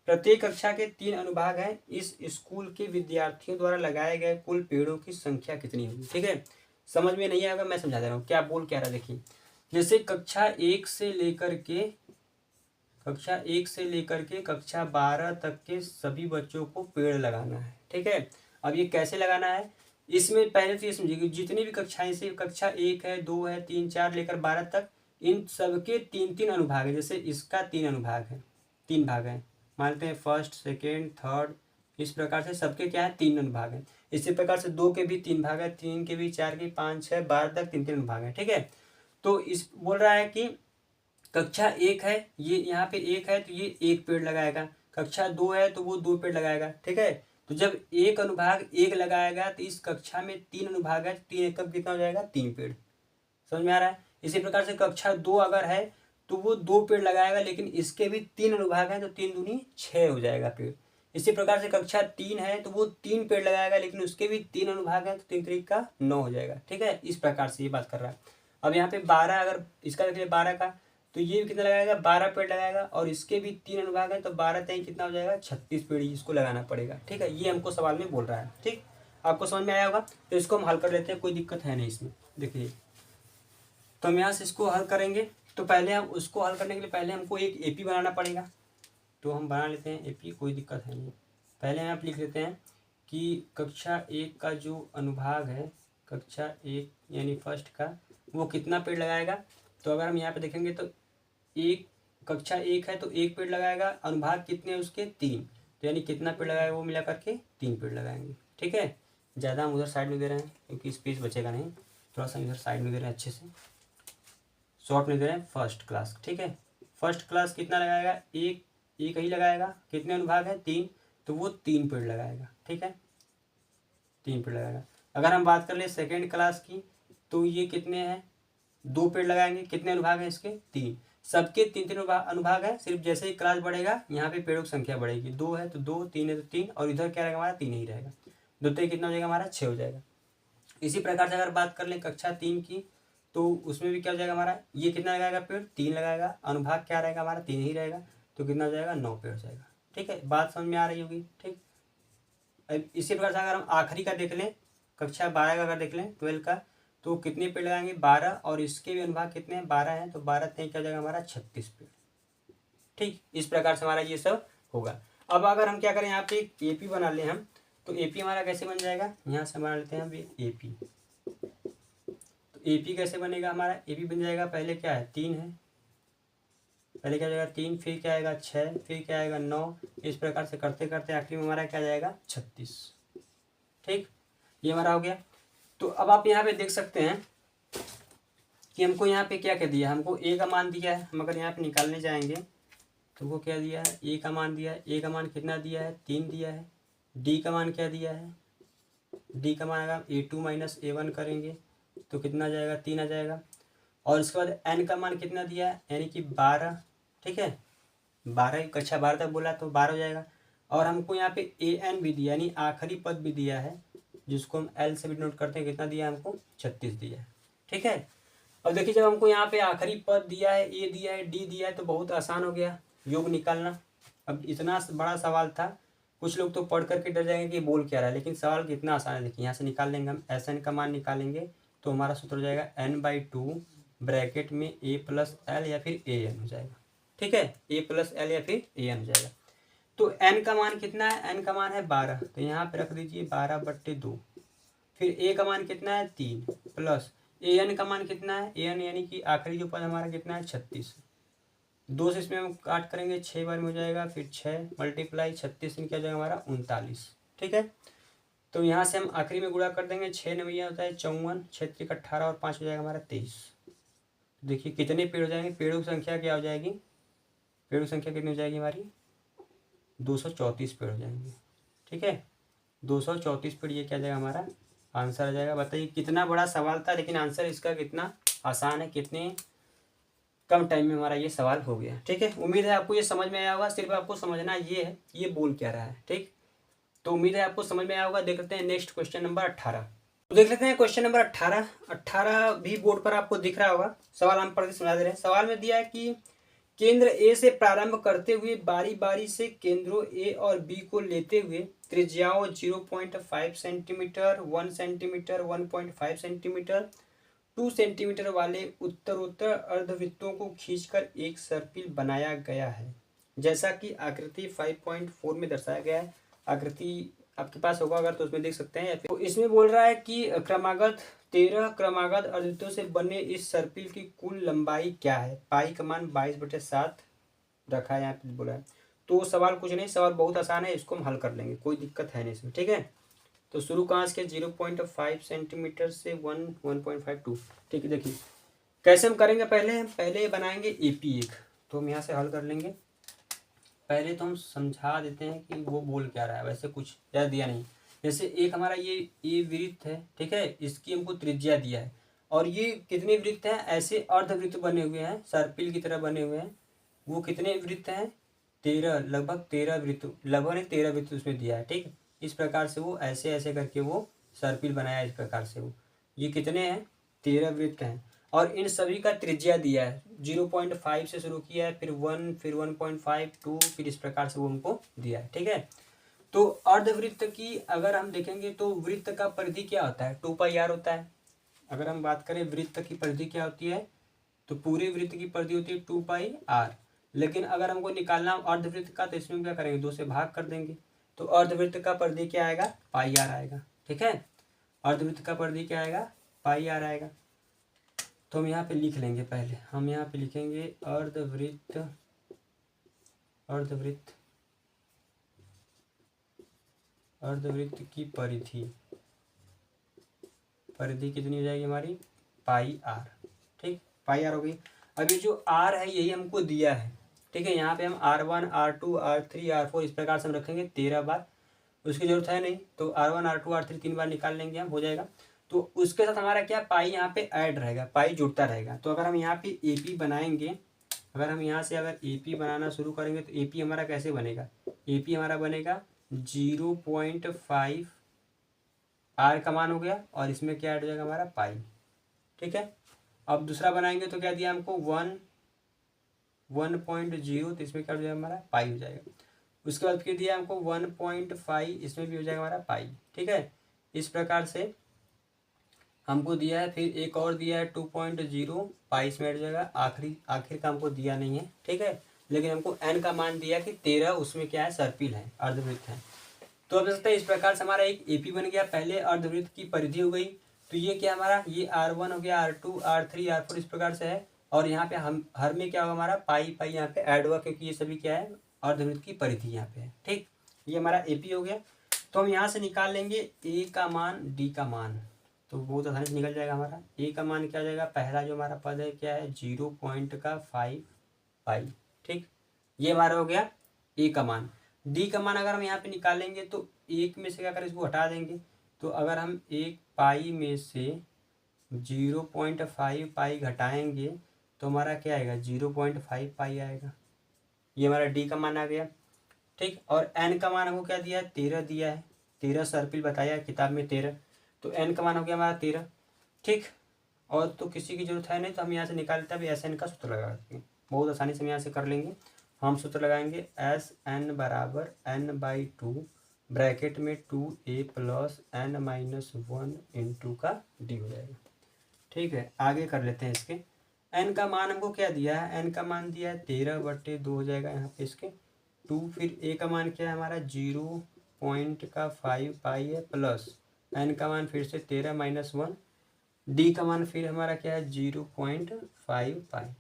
प्रत्येक कक्षा के 3 अनुभाग हैं। इस स्कूल के विद्यार्थियों द्वारा लगाए गए कुल पेड़ों की संख्या कितनी होगी। ठीक है, समझ में नहीं आएगा मैं समझा दे रहा हूँ क्या बोल क्या रहा। देखिए जैसे कक्षा 1 से लेकर के कक्षा 1 से लेकर के कक्षा 12 तक के सभी बच्चों को पेड़ लगाना है। ठीक है, अब ये कैसे लगाना है, इसमें पहले तो ये समझिए जितनी भी कक्षाएं से कक्षा 1 है, 2 है, 3, 4 लेकर 12 तक, इन सबके 3-3 अनुभाग है। जैसे इसका 3 अनुभाग है, 3 भाग हैं, मानते हैं फर्स्ट, सेकेंड, थर्ड, इस प्रकार से सबके क्या है 3 अनुभाग हैं। इसी प्रकार से 2 के भी 3 भाग है, 3 के भी, 4 के 5, 6, 12 तक 3-3 अनुभाग है। ठीक है, तो इस बोल रहा है कि कक्षा 1 है, ये यहाँ पे 1 है तो ये 1 पेड़ लगाएगा, कक्षा 2 है तो वो 2 पेड़ लगाएगा। ठीक है, तो जब एक अनुभाग 1 लगाएगा तो इस कक्षा में 3 अनुभाग है, 3 एकम कितना हो जाएगा 3 पेड़। समझ में आ रहा है। इसी प्रकार से कक्षा 2 अगर है तो वो 2 पेड़ लगाएगा, लेकिन इसके भी 3 अनुभाग हैं तो 3 दूनी 6 हो जाएगा पेड़। इसी प्रकार से कक्षा 3 है तो वो 3 पेड़ लगाएगा, लेकिन उसके भी 3 अनुभाग हैं तो 3 3 का 9 हो जाएगा। ठीक है, इस प्रकार से ये बात कर रहा है। अब यहाँ पे 12 अगर इसका देख लिया 12 का, तो ये भी कितना लगाएगा 12 पेड़ लगाएगा, और इसके भी 3 अनुभाग हैं तो 12 3 कितना हो जाएगा 36 पेड़ इसको लगाना पड़ेगा। ठीक है, ये हमको सवाल में बोल रहा है। ठीक, आपको समझ में आया होगा, तो इसको हम हल कर लेते हैं, कोई दिक्कत है नहीं इसमें। देखिए, तो हम यहाँ से इसको हल करेंगे, तो पहले हम उसको हल करने के लिए पहले हमको एक एपी बनाना पड़ेगा। तो हम बना लेते हैं एपी, कोई दिक्कत है नहीं। पहले हम लिख लेते हैं कि कक्षा 1 का जो अनुभाग है, कक्षा 1 यानी फर्स्ट का, वो कितना पेड़ लगाएगा। तो अगर हम यहाँ पे देखेंगे तो एक कक्षा 1 है तो 1 पेड़ लगाएगा, अनुभाग कितने हैं उसके 3, तो यानी कितना पेड़ लगाएगा वो मिला करके 3 पेड़ लगाएंगे। ठीक है, ज़्यादा हम उधर साइड में दे रहे हैं क्योंकि स्पेस बचेगा नहीं, थोड़ा सा इधर साइड में दे रहे हैं, अच्छे से शॉर्ट में दे रहे हैं फर्स्ट क्लास। ठीक है, फर्स्ट क्लास कितना लगाएगा, एक ही लगाएगा, कितने अनुभाग है 3, तो वो 3 पेड़ लगाएगा। ठीक है, 3 पेड़ लगाएगा। अगर हम बात कर ले सेकेंड क्लास की, तो ये कितने हैं 2 पेड़ लगाएंगे, कितने अनुभाग हैं इसके 3, सबके 3-3 अनुभाग है। सिर्फ जैसे ही क्लास बढ़ेगा यहाँ पे पेड़ों की संख्या बढ़ेगी, 2 है तो 2, 3 है तो 3, और इधर क्या रहेगा हमारा 3 ही रहेगा, 2 3 कितना हो जाएगा हमारा 6 हो जाएगा। इसी प्रकार से अगर बात कर लें कक्षा 3 की, तो उसमें भी क्या हो जाएगा हमारा, ये कितना लगाएगा पेड़ 3 लगाएगा, अनुभाग क्या रहेगा हमारा 3 ही रहेगा, तो कितना हो जाएगा 9 पेड़ हो जाएगा। ठीक है, बात समझ में आ रही होगी। ठीक, अब इसी प्रकार से अगर हम आखिरी का देख लें, कक्षा 12 का अगर देख लें 12 का, तो कितने पेड़ लगाएंगे 12, और इसके भी अनुभाग कितने हैं 12 हैं, तो 12 3 क्या हो जाएगा हमारा 36 पेड़। ठीक, इस प्रकार से हमारा ये सब होगा। अब अगर हम क्या करें यहाँ पे एक एपी बना लें हम, तो एपी हमारा कैसे बन जाएगा, यहाँ से बना लेते हैं अभी एपी। तो एपी कैसे बनेगा हमारा, एपी बन जाएगा, पहले क्या है 3 है, पहले क्या हो जाएगा 3, फिर क्या आएगा 6, फिर क्या आएगा 9, इस प्रकार से करते करते आखिरी में हमारा क्या जाएगा 36। ठीक, ये हमारा हो गया। तो अब आप यहाँ पे देख सकते हैं कि हमको यहाँ पे क्या क्या दिया, हमको ए का मान दिया है। हम अगर यहाँ पे निकालने जाएंगे तो वो क्या दिया है, ए का मान दिया है। ए का मान कितना दिया है 3 दिया है। डी का मान क्या दिया है, डी का मान अगर A2 - A1 करेंगे तो कितना आ जाएगा 3 आ जाएगा। और उसके बाद एन का मान कितना दिया है, यानी कि 12। ठीक है, 12 कक्षा 12 तक बोला तो 12 हो जाएगा। और हमको यहाँ पे AN भी दिया, यानी आखिरी पद भी दिया है, जिसको हम L से भी नोट करते हैं, कितना दिया है हमको 36 दिया है। ठीक है, अब देखिए जब हमको यहाँ पे आखिरी पद दिया है, ए दिया है, डी दिया है, तो बहुत आसान हो गया योग निकालना। अब इतना बड़ा सवाल था, कुछ लोग तो पढ़ करके डर जाएंगे कि बोल क्या रहा है, लेकिन सवाल कितना आसान है। देखिए यहाँ से निकाल लेंगे हम, SN का मान निकालेंगे तो हमारा सूत्र हो जाएगा n/2 ब्रैकेट में A+L या फिर AN हो जाएगा। ठीक है, A+L या फिर AN हो जाएगा। तो n का मान कितना है, n का मान है 12, तो यहाँ पे रख दीजिए 12/2। फिर a का मान कितना है 3, प्लस an का मान कितना है, an यानी कि आखिरी जो पद हमारा कितना है 36। 2 से इसमें हम काट करेंगे 6 बार में हो जाएगा, फिर 6 × 36 में क्या हो जाएगा हमारा 39। ठीक है, तो यहाँ से हम आखिरी में गुणा कर देंगे, 6 9 होता है 54, 6 3 18 और 5 हो जाएगा हमारा 23। देखिए कितने पेड़ हो जाएंगे, पेड़ों की संख्या क्या हो जाएगी, पेड़ों की संख्या कितनी हो जाएगी हमारी 234 पेड़ हो जाएंगे। ठीक है, 234 पेड़, ये क्या जाएगा हमारा आंसर आ जाएगा। बताइए कितना बड़ा सवाल था, लेकिन आंसर इसका कितना आसान है, कितने कम टाइम में हमारा ये सवाल हो गया। ठीक है, उम्मीद है आपको ये समझ में आया होगा। सिर्फ आपको समझना ये है ये बोल क्या रहा है। ठीक, तो उम्मीद है आपको समझ में आया होगा। देख लेते हैं नेक्स्ट क्वेश्चन नंबर 18। तो देख लेते हैं क्वेश्चन नंबर 18 भी बोर्ड पर आपको दिख रहा होगा। सवाल हम पढ़ के सुना दे रहे हैं। सवाल में दिया है कि केंद्र ए से प्रारंभ करते हुए बारी बारी से केंद्रों ए और बी को लेते हुए त्रिज्याओं 0.5 सेंटीमीटर, 1 सेंटीमीटर, 1.5 सेंटीमीटर, 2 सेंटीमीटर वाले उत्तरोत्तर अर्धवृत्तों को खींचकर एक सर्पिल बनाया गया है, जैसा कि आकृति 5.4 में दर्शाया गया है। आकृति आपके पास होगा अगर तो उसमें देख सकते हैं। तो इसमें बोल रहा है कि 13 क्रमागत अर्धवृत्तों से बने इस सर्पिल की कुल लंबाई क्या है। पाई का मान 22/7 रखा है यहाँ पे बोला है। तो सवाल कुछ नहीं, सवाल बहुत आसान है, इसको हम हल कर लेंगे, कोई दिक्कत है नहीं इसमें, ठीक है। तो शुरू कहाँ से 0.5 सेंटीमीटर से 1.52, ठीक है। देखिए कैसे हम करेंगे, पहले बनाएंगे एपी एक, तो हम यहाँ से हल कर लेंगे। पहले तो हम समझा देते हैं कि वो बोल क्या रहा है, वैसे कुछ ज़्यादा दिया नहीं। जैसे एक हमारा ये वृत्त है, ठीक है, इसकी हमको त्रिज्या दिया है, और ये कितने वृत्त हैं, ऐसे अर्धवृत्त बने हुए हैं, सर्पिल की तरह बने हुए हैं। वो कितने वृत्त हैं, 13, लगभग 13 वृत्त, लगभग नहीं 13 वृत्त उसमें दिया है, ठीक। इस प्रकार से वो ऐसे ऐसे करके वो सर्पिल बनाया, इस प्रकार से वो, ये कितने हैं, 13 वृत्त हैं, और इन सभी का त्रिज्या दिया है, 0.5 से शुरू किया है, फिर 1, फिर 1.5, 2, फिर इस प्रकार से वो हमको दिया है, ठीक है। तो अर्धवृत्त की अगर हम देखेंगे तो वृत्त का परिधि क्या होता है, 2πr होता है। अगर हम बात करें वृत्त की परिधि क्या होती है, तो पूरे वृत्त की परिधि होती है 2πr। लेकिन अगर हमको निकालना अर्धवृत्त का, तो इसमें क्या करेंगे, 2 से भाग कर देंगे, तो अर्धवृत्त का परिधि क्या आएगा, πr आएगा, ठीक है। अर्धवृत्त का परिधि क्या आएगा, πr आएगा। तो हम यहाँ पे लिख लेंगे, पहले हम यहाँ पे लिखेंगे अर्धवृत्त, अर्धवृत्त, अर्धवृत्त की परिधि, परिधि कितनी हो जाएगी हमारी, πr, ठीक, πr हो गई। अब ये जो r है यही हमको दिया है, ठीक है। यहाँ पे हम r1, r2, r3, r4 इस प्रकार से हम रखेंगे 13 बार, उसकी जरूरत है नहीं, तो r1, r2, r3 3 बार निकाल लेंगे हम, हो जाएगा। तो उसके साथ हमारा क्या, पाई यहाँ पे ऐड रहेगा, पाई जुड़ता रहेगा। तो अगर हम यहाँ पे एपी बनाएंगे, अगर हम यहाँ से अगर एपी बनाना शुरू करेंगे, तो एपी हमारा कैसे बनेगा, एपी हमारा बनेगा 0.5 आर का मान हो गया, और इसमें क्या ऐड हो जाएगा हमारा पाई, ठीक है। अब दूसरा बनाएंगे तो क्या दिया हमको 1.0, तो इसमें क्या हो जाएगा हमारा पाई हो जाएगा। उसके बाद फिर दिया हमको 1.5, इसमें भी हो जाएगा हमारा पाई, ठीक है। इस प्रकार से हमको दिया है, फिर एक और दिया है 2.0, पाई इसमें ऐड हो जाएगा। आखिर का हमको दिया नहीं है, ठीक है, लेकिन हमको n का मान दिया कि 13 उसमें क्या है, सर्पिल है, अर्धवृत्त है। तो अब देख सकते हैं इस प्रकार से हमारा एक एपी बन गया, पहले अर्धवृत्त की परिधि हो गई। तो ये क्या हमारा, ये r1 हो गया, r2, r3, r4 इस प्रकार से है, और यहाँ पे हम हर में क्या होगा हमारा, पाई यहाँ पे ऐड हुआ, क्योंकि ये सभी क्या है, अर्धवृत्त की परिधि यहाँ पे है, ठीक। ये हमारा एपी हो गया। तो हम यहाँ से निकाल लेंगे ए का मान, डी का मान, तो बहुत आसानी से निकल जाएगा हमारा। ए का मान क्या हो जाएगा, पहला जो हमारा पद है क्या है, 0.5 पाई, ठीक, ये हमारा हो गया ए का मान। डी का मान अगर हम यहाँ पे निकालेंगे तो एक में से क्या करें, इसको हटा देंगे, तो अगर हम एक पाई में से 0.5 पाई घटाएंगे तो हमारा क्या आएगा, 0.5 पाई आएगा। ये हमारा डी का मान आ गया, ठीक। और एन का मान हमको क्या दिया है, 13 दिया है, 13 सर्पिल बताया है किताब में 13, तो एन का मान हो गया हमारा 13, ठीक। और तो किसी की जरूरत है नहीं, तो हम यहाँ से निकाल लेते हैं। अभी एस एन का सूत्र लगा देंगे, बहुत आसानी से हम यहाँ से कर लेंगे। हम सूत्र लगाएंगे एस एन बराबर n/2 ब्रैकेट में 2a प्लस n-1 इंटू का डी हो जाएगा, ठीक है। आगे कर लेते हैं इसके, n का मान हमको क्या दिया है, n का मान दिया है 13/2 हो जाएगा यहाँ पे इसके 2, फिर a का मान क्या है हमारा 0.5 पाई है, प्लस n का मान फिर से 13-1, डी का मान फिर हमारा क्या है 0.5 पाई,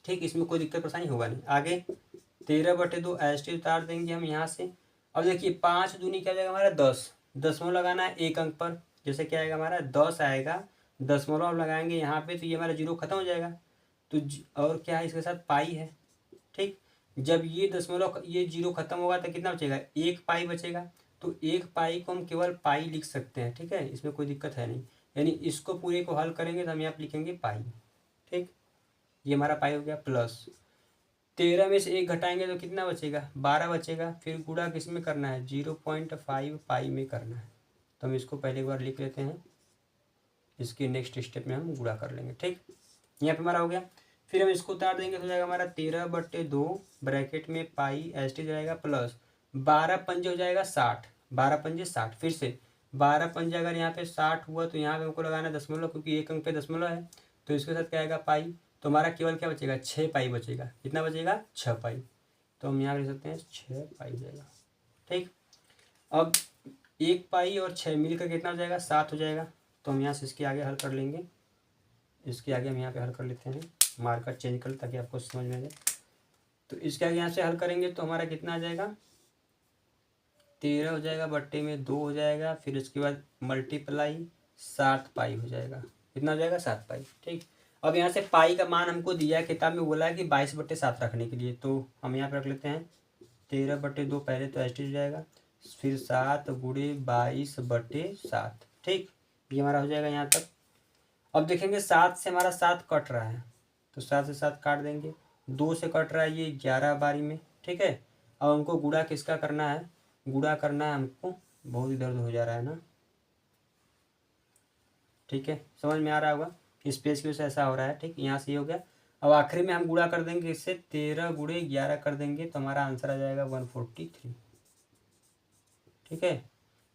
ठीक। इसमें कोई दिक्कत परेशानी होगा नहीं। आगे 13/2 एस्टी उतार देंगे हम यहाँ से। अब देखिए 5 दूनी क्या जाएगा हमारा 10, दशमलव लगाना है एक अंक पर, जैसे क्या आएगा हमारा 10 आएगा, दशमलव हम लगाएंगे यहाँ पे तो ये हमारा 0 खत्म हो जाएगा, तो और क्या है इसके साथ पाई है, ठीक। जब ये दशमलव ये 0 खत्म होगा तो कितना बचेगा, 1 पाई बचेगा, तो 1 पाई को हम केवल पाई लिख सकते हैं, ठीक है, इसमें कोई दिक्कत है नहीं। यानी इसको पूरे को हल करेंगे तो हम यहाँ पे लिखेंगे पाई, ठीक। ये हमारा पाई हो गया, प्लस 13 में से 1 घटाएंगे तो कितना बचेगा, 12 बचेगा। फिर गुणा किस में करना है, 0.5 पाई में करना है, तो हम इसको पहले एक बार लिख लेते हैं, इसके नेक्स्ट स्टेप में हम गुणा कर लेंगे, ठीक। यहाँ पे हमारा हो गया। फिर हम इसको उतार देंगे तो हो जाएगा हमारा 13/2 ब्रैकेट में पाई एस टी जाएगा, प्लस 12 पंजे हो जाएगा 60, 12 पंजे 60, फिर से 12 पंजे अगर यहाँ पे 60 हुआ तो यहाँ पे हमको लगाना है दशमलव, क्योंकि एक अंक पे दशमलव है, तो इसके साथ क्या आएगा पाई। तो हमारा केवल क्या बचेगा, 6 पाई बचेगा। कितना बचेगा, 6 पाई। तो हम यहाँ लिख सकते हैं 6 पाई हो जाएगा। ठीक, अब 1 पाई और 6 मिलकर कितना हो जाएगा, 7 हो जाएगा। तो हम यहाँ से इसके आगे हल कर लेंगे। इसके आगे हम यहाँ पे हल कर लेते हैं, मार्कर चेंज कर ताकि आपको समझ में आ जाए। तो इसके आगे यहाँ से हल करेंगे तो हमारा कितना आ जाएगा, 13 हो जाएगा, बट्टे में 2 हो जाएगा, फिर उसके बाद मल्टीप्लाई 7 पाई हो जाएगा। कितना हो जाएगा, 7 पाई। ठीक, अब यहाँ से पाई का मान हमको दिया है, किताब में बोला है कि 22/7 रखने के लिए, तो हम यहाँ पे रख लेते हैं 13/2 पहले तो एस हो जाएगा, फिर 7 गुणे 22/7। ठीक, ये हमारा हो जाएगा यहाँ तक। अब देखेंगे 7 से हमारा 7 कट रहा है, तो 7 से 7 काट देंगे। 2 से कट रहा है ये 11 बारी में। ठीक है, अब हमको गुणा किसका करना है, गुणा करना है हमको, बहुत ही दर्द हो जा रहा है ना। ठीक है, समझ में आ रहा होगा, स्पेस की वजह से ऐसा हो रहा है। ठीक, यहाँ से ये हो गया। अब आखिरी में हम गुणा कर देंगे इससे, 13 गुणे 11 कर देंगे तो हमारा आंसर आ जाएगा 143। ठीक है,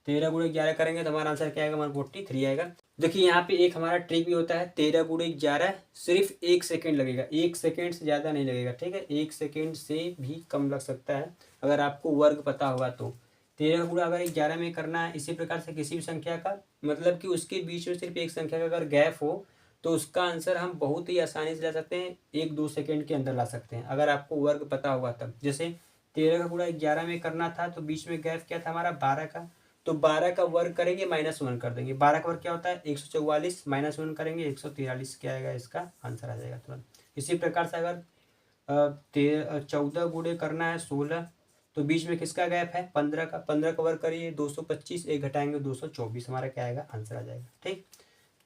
13 गुणे 11 करेंगे तो हमारा आंसर क्या आएगा, 143 आएगा। देखिए यहाँ पे एक हमारा ट्रिक भी होता है, 13 गुणे 11 सिर्फ 1 सेकेंड लगेगा, 1 सेकेंड से ज़्यादा नहीं लगेगा। ठीक है, 1 सेकेंड से भी कम लग सकता है अगर आपको वर्ग पता होगा तो। 13 गुणा अगर 11 में करना है, इसी प्रकार से किसी भी संख्या का, मतलब कि उसके बीच में सिर्फ एक संख्या का अगर गैप हो तो उसका आंसर हम बहुत ही आसानी से ला सकते हैं, 1-2 सेकेंड के अंदर ला सकते हैं अगर आपको वर्ग पता होगा तब। जैसे 13 का गुणा 11 में करना था तो बीच में गैप क्या था हमारा, 12 का, तो 12 का वर्ग करेंगे -1 कर देंगे। 12 का वर्ग क्या होता है, 144, -1 करेंगे 143, क्या आएगा, इसका आंसर आ जाएगा तुरंत। इसी प्रकार से अगर 14 गुणे करना है 16, तो बीच में किसका गैप है, 15 का, 15 का वर्ग करिए 225, एक घटाएंगे 224, हमारा क्या आएगा, आंसर आ जाएगा। ठीक,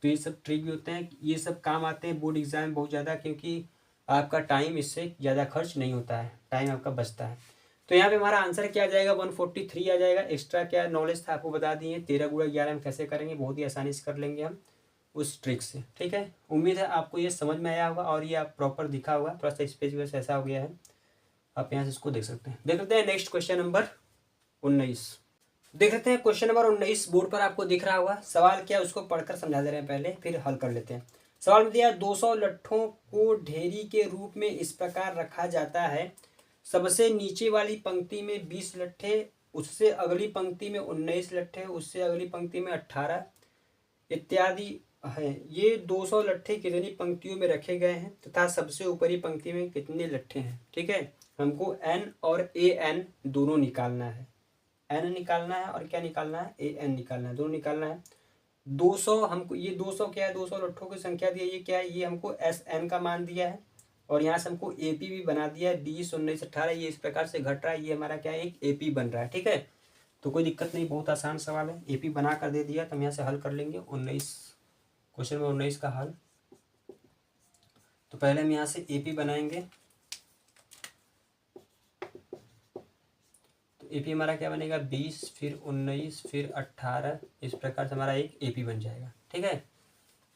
तो ये सब ट्रिक भी होते हैं, ये सब काम आते हैं बोर्ड एग्जाम में बहुत ज़्यादा, क्योंकि आपका टाइम इससे ज़्यादा खर्च नहीं होता है, टाइम आपका बचता है। तो यहाँ पे हमारा आंसर क्या आ जाएगा, 143 आ जाएगा। एक्स्ट्रा क्या नॉलेज था आपको बता दिए, 13 गुणा 11 हम कैसे करेंगे, बहुत ही आसानी से कर लेंगे हम उस ट्रिक से। ठीक है, उम्मीद है आपको ये समझ में आया होगा और ये आप प्रॉपर दिखा होगा। थोड़ा सा स्पेस वैसे ऐसा हो गया है, आप यहाँ से इसको देख सकते हैं। देख लेते हैं नेक्स्ट क्वेश्चन नंबर 19। देख लेते हैं क्वेश्चन नंबर 19, बोर्ड पर आपको दिख रहा होगा। सवाल क्या है उसको पढ़कर समझा दे रहे हैं पहले, फिर हल कर लेते हैं। सवाल में दिया 200 लट्ठों को ढेरी के रूप में इस प्रकार रखा जाता है, सबसे नीचे वाली पंक्ति में 20 लट्ठे, उससे अगली पंक्ति में 19 लट्ठे, उससे अगली पंक्ति में 18 इत्यादि है। ये 200 लट्ठे कितनी पंक्तियों में रखे गए हैं तथा सबसे ऊपरी पंक्ति में कितने लट्ठे हैं। ठीक है, हमको एन और ए एन दोनों निकालना है, एन निकालना है और क्या निकालना है, ए एन निकालना है, दोनों निकालना है। 200 हमको, ये 200 क्या है, 200 लट्ठों की संख्या दी है, ये क्या है, ये हमको एस एन का मान दिया है और यहाँ से हमको एपी भी बना दिया है, 20, 19, 18, ये इस प्रकार से घट रहा है, ये हमारा क्या है, एक एपी बन रहा है। ठीक है, तो कोई दिक्कत नहीं, बहुत आसान सवाल है, एपी बना कर दे दिया तो हम यहाँ से हल कर लेंगे 19, क्वेश्चन नंबर 19 का हल। तो पहले हम यहाँ से एपी बनाएंगे, तो एपी हमारा क्या बनेगा, 20, फिर 19, फिर 18, इस प्रकार से हमारा एक एपी बन जाएगा। ठीक है,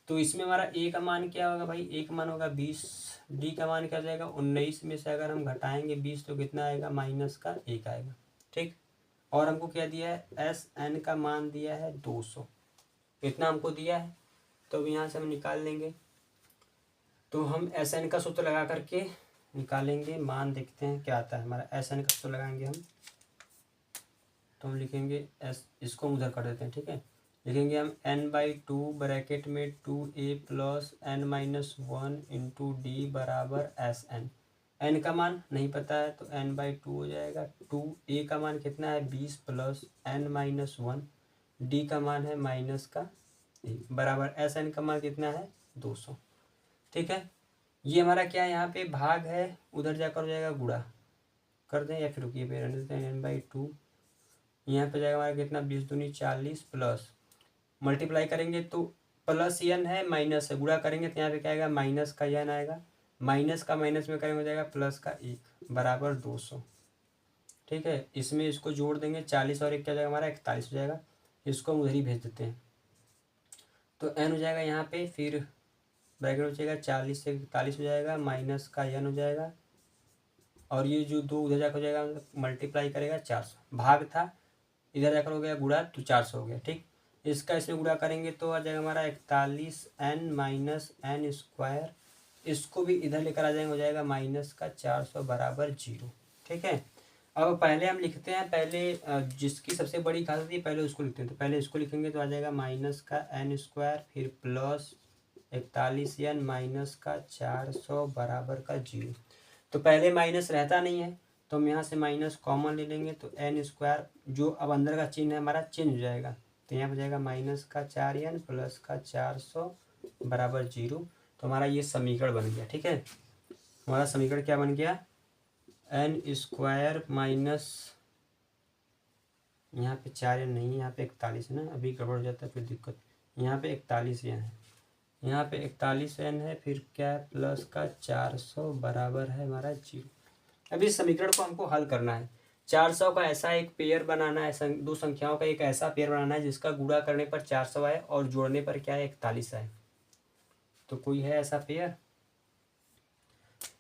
तो इसमें हमारा ए का मान क्या होगा भाई, ए का मान होगा 20, डी का मान क्या जाएगा 19 में से अगर हम घटाएंगे 20 तो कितना आएगा, -1 आएगा। ठीक, और हमको क्या दिया है, एस एन का मान दिया है 200, इतना हमको दिया है। तो अब यहाँ से हम निकाल लेंगे, तो हम एस एन का सूत्र लगा करके निकालेंगे, मान देखते हैं क्या आता है हमारा। एस एन का सूत्र लगाएंगे हम, तो हम लिखेंगे एस, इसको हम उधर कर देते हैं। ठीक है, लिखेंगे हम n/2 ब्रैकेट में 2a plus n-1 into d बराबर एस एन। एन का मान नहीं पता है तो n/2 हो जाएगा। 2a का मान कितना है, 20 प्लस n-1, डी का मान है -1 बराबर एस एन का मान कितना है, 200। ठीक है, ये हमारा क्या है, यहाँ पे भाग है, उधर जाकर हो जाएगा गुणा कर दें, या फिर रुकिए पे रहने देते हैं, n/2 यहाँ पे जाएगा हमारा कितना, 20 दूनी 40 प्लस मल्टीप्लाई करेंगे तो प्लस एन है, माइनस है, गुणा करेंगे तो यहाँ पे क्या आएगा, माइनस का एन आएगा, माइनस का माइनस में करेंगे हो जाएगा प्लस का 1 बराबर 200। ठीक है, इसमें इसको जोड़ देंगे, 40 और 1 क्या जाएगा हमारा, 41 हो जाएगा, इसको हम उधर ही भेज देते हैं। तो एन हो जाएगा यहाँ पे, फिर ब्रैकेट हो जाएगा 40 से 41 हो जाएगा, माइनस का एन हो जाएगा, और ये जो 2 उधर जाकर हो जाएगा मल्टीप्लाई करेगा 400, भाग था इधर जाकर हो गया गुणा तो 400 हो गया। ठीक, इसका इसमें गुणा करेंगे तो आ जाएगा हमारा 41n माइनस एन स्क्वायर। इसको भी इधर लेकर आ जाएंगे, हो जाएगा माइनस का 400 बराबर 0। ठीक है, अब पहले हम लिखते हैं, पहले जिसकी सबसे बड़ी घात थी पहले उसको लिखते हैं। तो पहले इसको लिखेंगे तो आ जाएगा माइनस का एन स्क्वायर, फिर प्लस 41n माइनस का 400 बराबर का 0। तो पहले माइनस रहता नहीं है तो हम यहाँ से माइनस कॉमन ले लेंगे, तो एन स्क्वायर जो अब अंदर का चिन्ह है हमारा चेंज हो जाएगा। तो यहाँ पर जाएगा माइनस का 4n प्लस का 400 बराबर 0। तो हमारा ये समीकरण बन गया। ठीक है, हमारा समीकरण क्या बन गया, एन स्क्वायर माइनस, यहाँ पे 4n नहीं है, यहाँ पे 41 है ना, अभी गड़बड़ हो जाता है फिर दिक्कत। यहाँ पे 41n है, यहाँ पे 41n है, फिर क्या है प्लस का 400 बराबर है हमारा 0। अभी इस समीकरण को हमको हल करना है। 400 का ऐसा एक पेयर बनाना है, दो संख्याओं का एक ऐसा पेयर बनाना है जिसका गुणा करने पर 400 आए और जोड़ने पर क्या है 41 आए। तो कोई है ऐसा पेयर?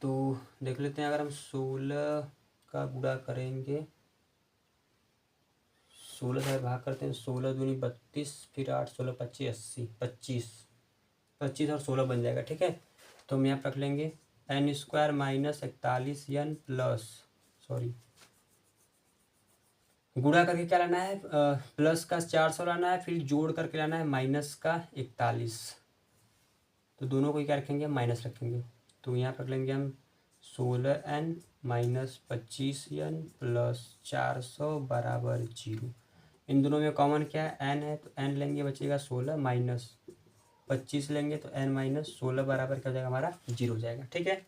तो देख लेते हैं, अगर हम 16 का गुणा करेंगे, 16 से भाग करते हैं, 16 दूनी 32, फिर 8 16 25 80, 25 और 16 बन जाएगा। ठीक है, तो हम यहाँ रख लेंगे n square minus 41n plus, sorry गुणा करके क्या लाना है, प्लस का 400 लाना है, फिर जोड़ करके लाना है माइनस का 41। तो दोनों को क्या रखेंगे, माइनस रखेंगे। तो यहाँ पर रख लेंगे हम 16n माइनस 25n प्लस 400 बराबर 0। इन दोनों में कॉमन क्या है, n है, तो n लेंगे बचेगा 16 माइनस 25 लेंगे तो n माइनस 16 बराबर क्या हो जाएगा हमारा 0 हो जाएगा। ठीक है,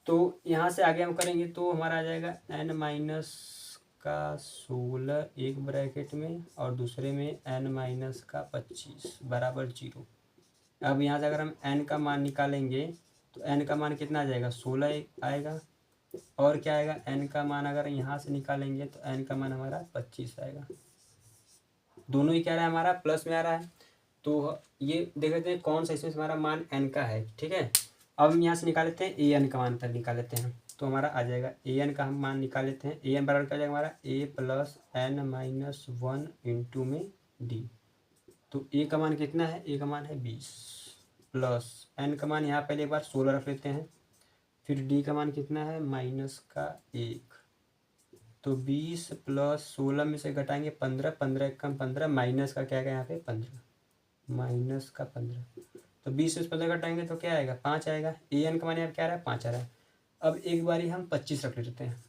तो यहाँ से आगे हम करेंगे तो हमारा आ जाएगा n माइनस का 16 एक ब्रैकेट में और दूसरे में n माइनस का 25 बराबर 0। अब यहाँ से अगर हम n का मान निकालेंगे तो n का मान कितना आ जाएगा, 16 आएगा, और क्या आएगा n का मान अगर यहाँ से निकालेंगे तो n का मान हमारा 25 आएगा। दोनों ही क्या रहा है हमारा प्लस में आ रहा है। तो ये देख लेते हैं कौन सा इसमें हमारा मान n का है। ठीक है, अब हम यहाँ से निकाल लेते हैं ए एन का मान पर निकाल लेते हैं, तो हमारा आ जाएगा ए एन का हम मान निकाल लेते हैं। ए एन बराबर क्या जाएगा हमारा ए प्लस एन माइनस 1 इंटू में डी। तो ए का मान कितना है, ए का मान है 20 प्लस एन का मान यहाँ पहले एक बार 16 रख लेते हैं, फिर डी का मान कितना है माइनस का 1। तो 20 प्लस 16 में से घटाएंगे 15, 15 कम 15, माइनस का क्या आएगा यहाँ पे 15, माइनस का 15। तो 20 से 15 घटाएंगे तो क्या आएगा 5 आएगा। ए एन का मान यहाँ क्या आ रहा है 5 आ रहा है। अब एक बारी हम 25 रख लेते हैं,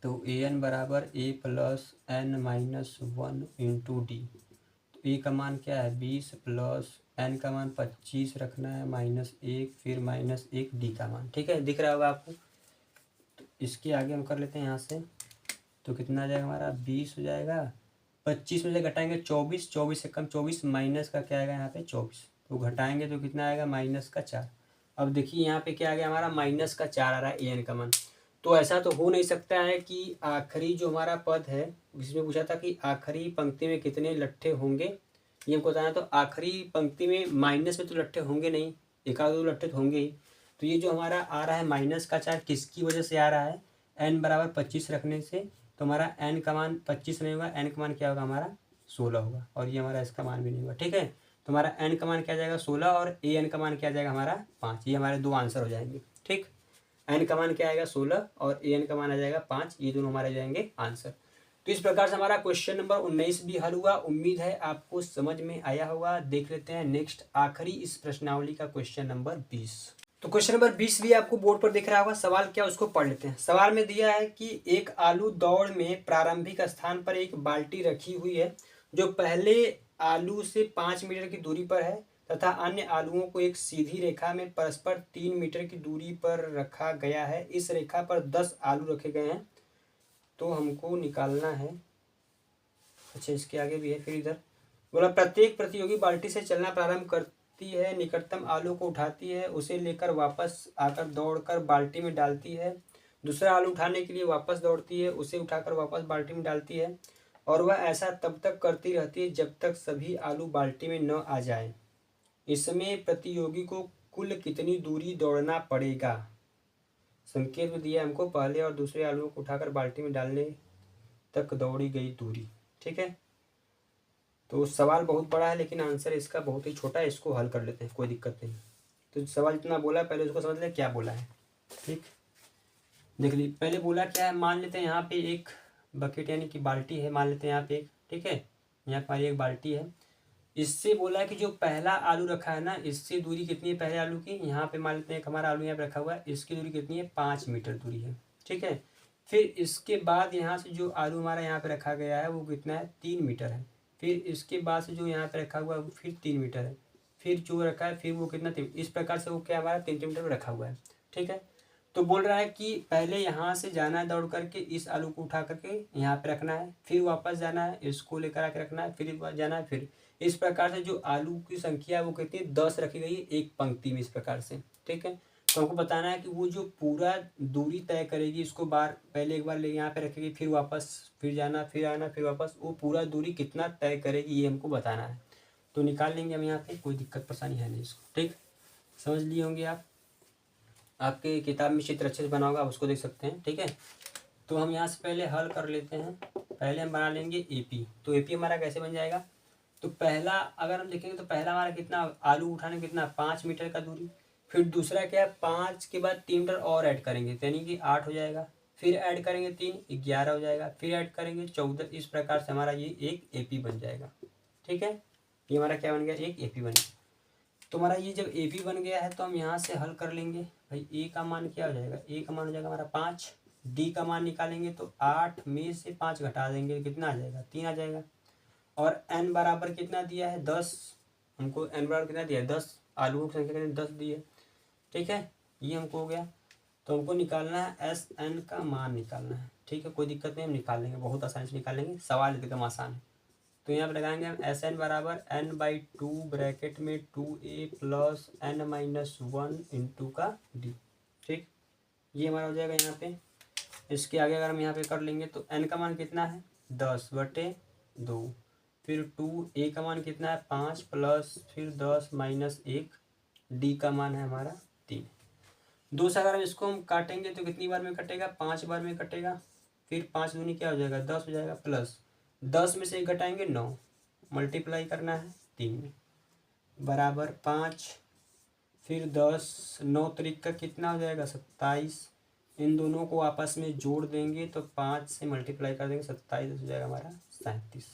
तो ए एन बराबर a plus n minus 1 into d. तो ए का मान क्या है 20 प्लस एन का मान 25 रखना है माइनस 1, फिर माइनस 1 डी का मान। ठीक है, दिख रहा होगा आपको। तो इसके आगे हम कर लेते हैं यहाँ से, तो कितना आ जाएगा हमारा 20 हो जाएगा, 25 में से घटाएंगे 24, 24 से कम 24, माइनस का क्या आएगा यहाँ पे 24, तो घटाएंगे तो कितना आएगा माइनस का 4। अब देखिए यहाँ पे क्या आ गया हमारा माइनस का 4 आ रहा है ए एन का मान। तो ऐसा तो हो नहीं सकता है कि आखिरी जो हमारा पद है जिसमें पूछा था कि आखिरी पंक्ति में कितने लट्ठे होंगे, ये हमको बताना। तो आखिरी पंक्ति में माइनस में तो लट्ठे होंगे नहीं, एक आध दो लट्ठे तो होंगे ही। तो ये जो हमारा आ रहा है माइनस का 4 किसकी वजह से आ रहा है, एन बराबर 25 रखने से। तो हमारा एन का मान 25 नहीं होगा, एन का मान क्या होगा हमारा 16 होगा, और ये हमारा इसका मान भी नहीं होगा। ठीक है, तो हमारा एन का मान क्या जाएगा 16 और ए एन का मान क्या जाएगा हमारा 5। ये हमारे दो आंसर हो जाएंगे। ठीक, एन का मान क्या आएगा 16 और ए एन का मान आ जाएगा 5, ये दोनों हमारे जाएंगे आंसर। तो इस प्रकार से हमारा क्वेश्चन नंबर 19 भी हल हुआ। उम्मीद है आपको समझ में आया होगा। देख लेते हैं नेक्स्ट आखिरी इस प्रश्नावली का क्वेश्चन नंबर 20। तो क्वेश्चन नंबर 20 भी आपको बोर्ड पर दिख रहा होगा। सवाल क्या उसको पढ़ लेते हैं। सवाल में दिया है कि एक आलू दौड़ में प्रारंभिक स्थान पर एक बाल्टी रखी हुई है जो पहले आलू से 5 मीटर की दूरी पर है तथा अन्य आलुओं को एक सीधी रेखा में परस्पर 3 मीटर की दूरी पर रखा गया है। इस रेखा पर 10 आलू रखे गए हैं, तो हमको निकालना है। अच्छा, इसके आगे भी है। फिर इधर बोला प्रत्येक प्रतियोगी बाल्टी से चलना प्रारंभ करती है, निकटतम आलू को उठाती है, उसे लेकर वापस आकर दौड़कर बाल्टी में डालती है, दूसरा आलू उठाने के लिए वापस दौड़ती है, उसे उठाकर वापस बाल्टी में डालती है, और वह ऐसा तब तक करती रहती है जब तक सभी आलू बाल्टी में न आ जाए। इसमें प्रतियोगी को कुल कितनी दूरी दौड़ना पड़ेगा। संकेत में दिया हमको पहले और दूसरे आलू को उठाकर बाल्टी में डालने तक दौड़ी गई दूरी। ठीक है, तो सवाल बहुत बड़ा है लेकिन आंसर इसका बहुत ही छोटा है, इसको हल कर लेते हैं, कोई दिक्कत नहीं। तो सवाल इतना बोला है, पहले उसको समझ लें क्या बोला है। ठीक, देख ली पहले बोला क्या है, मान लेते हैं यहाँ पे एक बकेट यानी कि बाल्टी है, मान लेते हैं यहाँ पे एक, ठीक है, यहाँ पर एक बाल्टी है। इससे बोला है कि जो पहला आलू रखा है ना, इससे दूरी कितनी है पहले आलू की, यहाँ पे मान लेते हैं एक हमारा आलू यहाँ पे रखा हुआ है, इसकी दूरी कितनी है 5 मीटर दूरी है, ठीक है। फिर इसके बाद यहाँ से जो आलू हमारा यहाँ पे रखा गया है वो कितना है 3 मीटर है। फिर इसके बाद से जो यहाँ पे रखा हुआ है वो फिर 3 मीटर है। फिर जो रखा है फिर वो कितना 3, इस प्रकार से वो क्या हमारा 3 मीटर में रखा हुआ है, ठीक है। तो बोल रहा है कि पहले यहाँ से जाना है दौड़ करके, इस आलू को उठा करके यहाँ पे रखना है, फिर वापस जाना है, इसको लेकर आके रखना है, फिर जाना है, फिर इस प्रकार से जो आलू की संख्या है वो कितनी 10 रखी गई है एक पंक्ति में, इस प्रकार से, ठीक है। तो हमको बताना है कि वो जो पूरा दूरी तय करेगी, इसको बार पहले एक बार ले यहाँ पे रखेगी, फिर वापस, फिर जाना, फिर आना, फिर वापस, वो पूरा दूरी कितना तय करेगी ये हमको बताना है। तो निकाल लेंगे हम यहाँ पे, कोई दिक्कत परेशानी है नहीं इसको, ठीक, समझ लिए होंगे आप। आपके किताब में चित्र अच्छे से बना होगा, आप उसको देख सकते हैं, ठीक है। तो हम यहाँ से पहले हल कर लेते हैं। पहले हम बना लेंगे एपी। तो एपी हमारा कैसे बन जाएगा, तो पहला अगर हम देखेंगे तो पहला हमारा कितना आलू उठाने कितना 5 मीटर का दूरी। फिर दूसरा क्या है 5 के बाद 3 मीटर और ऐड करेंगे, यानी कि 8 हो जाएगा। फिर ऐड करेंगे 3, 11 हो जाएगा। फिर ऐड करेंगे 14। इस प्रकार से हमारा ये एक एपी बन जाएगा, ठीक है। ये हमारा क्या बन गया, एक एपी बन गया। तो हमारा ये जब ए पी बन गया है तो हम यहाँ से हल कर लेंगे भाई। ए का मान क्या हो जाएगा, ए का मान हो जाएगा हमारा 5। डी का मान निकालेंगे तो 8 में से 5 घटा देंगे, कितना आ जाएगा 3 आ जाएगा। और एन बराबर कितना दिया है 10, हमको एन बराबर कितना दिया है 10, आलूओं की संख्या कितनी 10 दी है, ठीक है। ये हमको हो गया। तो हमको निकालना है एस एन का मान निकालना है, ठीक है, कोई दिक्कत नहीं, हम निकाल लेंगे, बहुत आसानी से निकाल लेंगे, सवाल एकदम आसान है। तो यहाँ पर लगाएंगे हम एस एन बराबर n/2 ब्रैकेट में 2a प्लस n-1 इंटू का d, ठीक। ये हमारा हो जाएगा यहाँ पे। इसके आगे अगर हम यहाँ पे कर लेंगे तो n का मान कितना है 10/2, फिर 2a का मान कितना है 5 प्लस फिर 10 माइनस 1, d का मान है हमारा 3। 2 से अगर हम इसको हम काटेंगे तो कितनी बार में कटेगा 5 बार में कटेगा। फिर 5 दूनी क्या हो जाएगा 10 हो जाएगा, प्लस 10 में से 1 घटाएंगे 9, मल्टीप्लाई करना है 3 में, बराबर 5, फिर 10, 9 तरीक का कितना हो जाएगा 27। इन दोनों को आपस में जोड़ देंगे तो 5 से मल्टीप्लाई कर देंगे 27 हो जाएगा हमारा 37।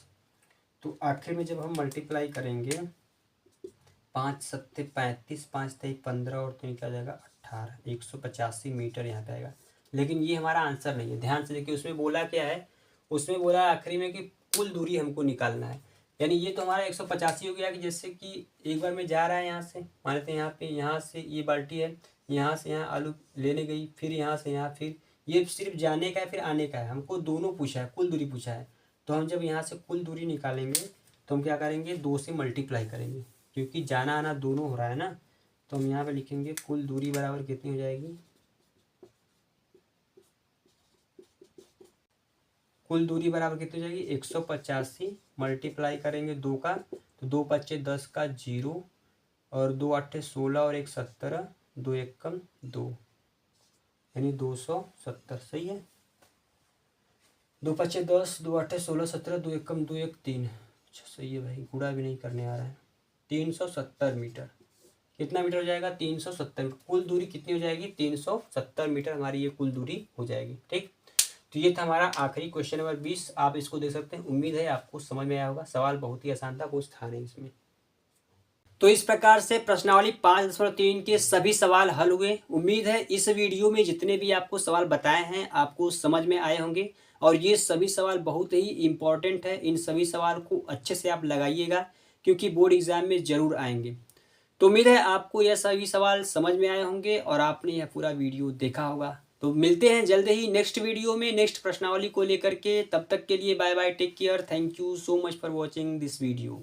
तो आखिर में जब हम मल्टीप्लाई करेंगे 5 सत्ते 35, 5 तेईस 15 और 3 क्या हो जाएगा 18, 185 मीटर यहाँ पे आएगा। लेकिन ये हमारा आंसर नहीं है, ध्यान से देखिए उसमें बोला क्या है, उसमें बोला आखिरी में कि कुल दूरी हमको निकालना है। यानी ये तो हमारा 185 हो गया कि जैसे कि एक बार में जा रहा है यहाँ से, मान लेते हैं यहाँ पे, यहाँ से ये बाल्टी है, यहाँ से यहाँ आलू लेने गई, फिर यहाँ से यहाँ, फिर ये सिर्फ जाने का है फिर आने का है, हमको दोनों पूछा है, कुल दूरी पूछा है। तो हम जब यहाँ से कुल दूरी निकालेंगे तो हम क्या करेंगे 2 से मल्टीप्लाई करेंगे, क्योंकि जाना आना दोनों हो रहा है ना। तो हम यहाँ पे लिखेंगे कुल दूरी बराबर कितनी हो जाएगी, कुल दूरी बराबर कितनी हो जाएगी 185 मल्टीप्लाई करेंगे 2 का, तो 2 पच्चे 10 का 0 और 2 8 16 और 1 17, 2 1 2, यानी 270, सही है। 2 पच्चे 10, 2 8 16 17, 2 1 2 1 3, अच्छा सही है भाई, गुणा भी नहीं करने आ रहा है। 370 मीटर, कितना मीटर हो जाएगा 370 मीटर। कुल दूरी कितनी हो जाएगी 370 मीटर हमारी ये कुल दूरी हो जाएगी, ठीक। तो ये था हमारा आखिरी क्वेश्चन नंबर 20। आप इसको देख सकते हैं, उम्मीद है आपको समझ में आया होगा। सवाल बहुत ही आसान था, कुछ था नहीं इसमें। तो इस प्रकार से प्रश्नावली 5.3 के सभी सवाल हल हुए। उम्मीद है इस वीडियो में जितने भी आपको सवाल बताए हैं आपको समझ में आए होंगे, और ये सभी सवाल बहुत ही इम्पॉर्टेंट है। इन सभी सवाल को अच्छे से आप लगाइएगा, क्योंकि बोर्ड एग्जाम में जरूर आएंगे। तो उम्मीद है आपको यह सभी सवाल समझ में आए होंगे और आपने यह पूरा वीडियो देखा होगा। तो मिलते हैं जल्द ही नेक्स्ट वीडियो में नेक्स्ट प्रश्नावली को लेकर के। तब तक के लिए bye bye, take care, thank you so much for watching this video.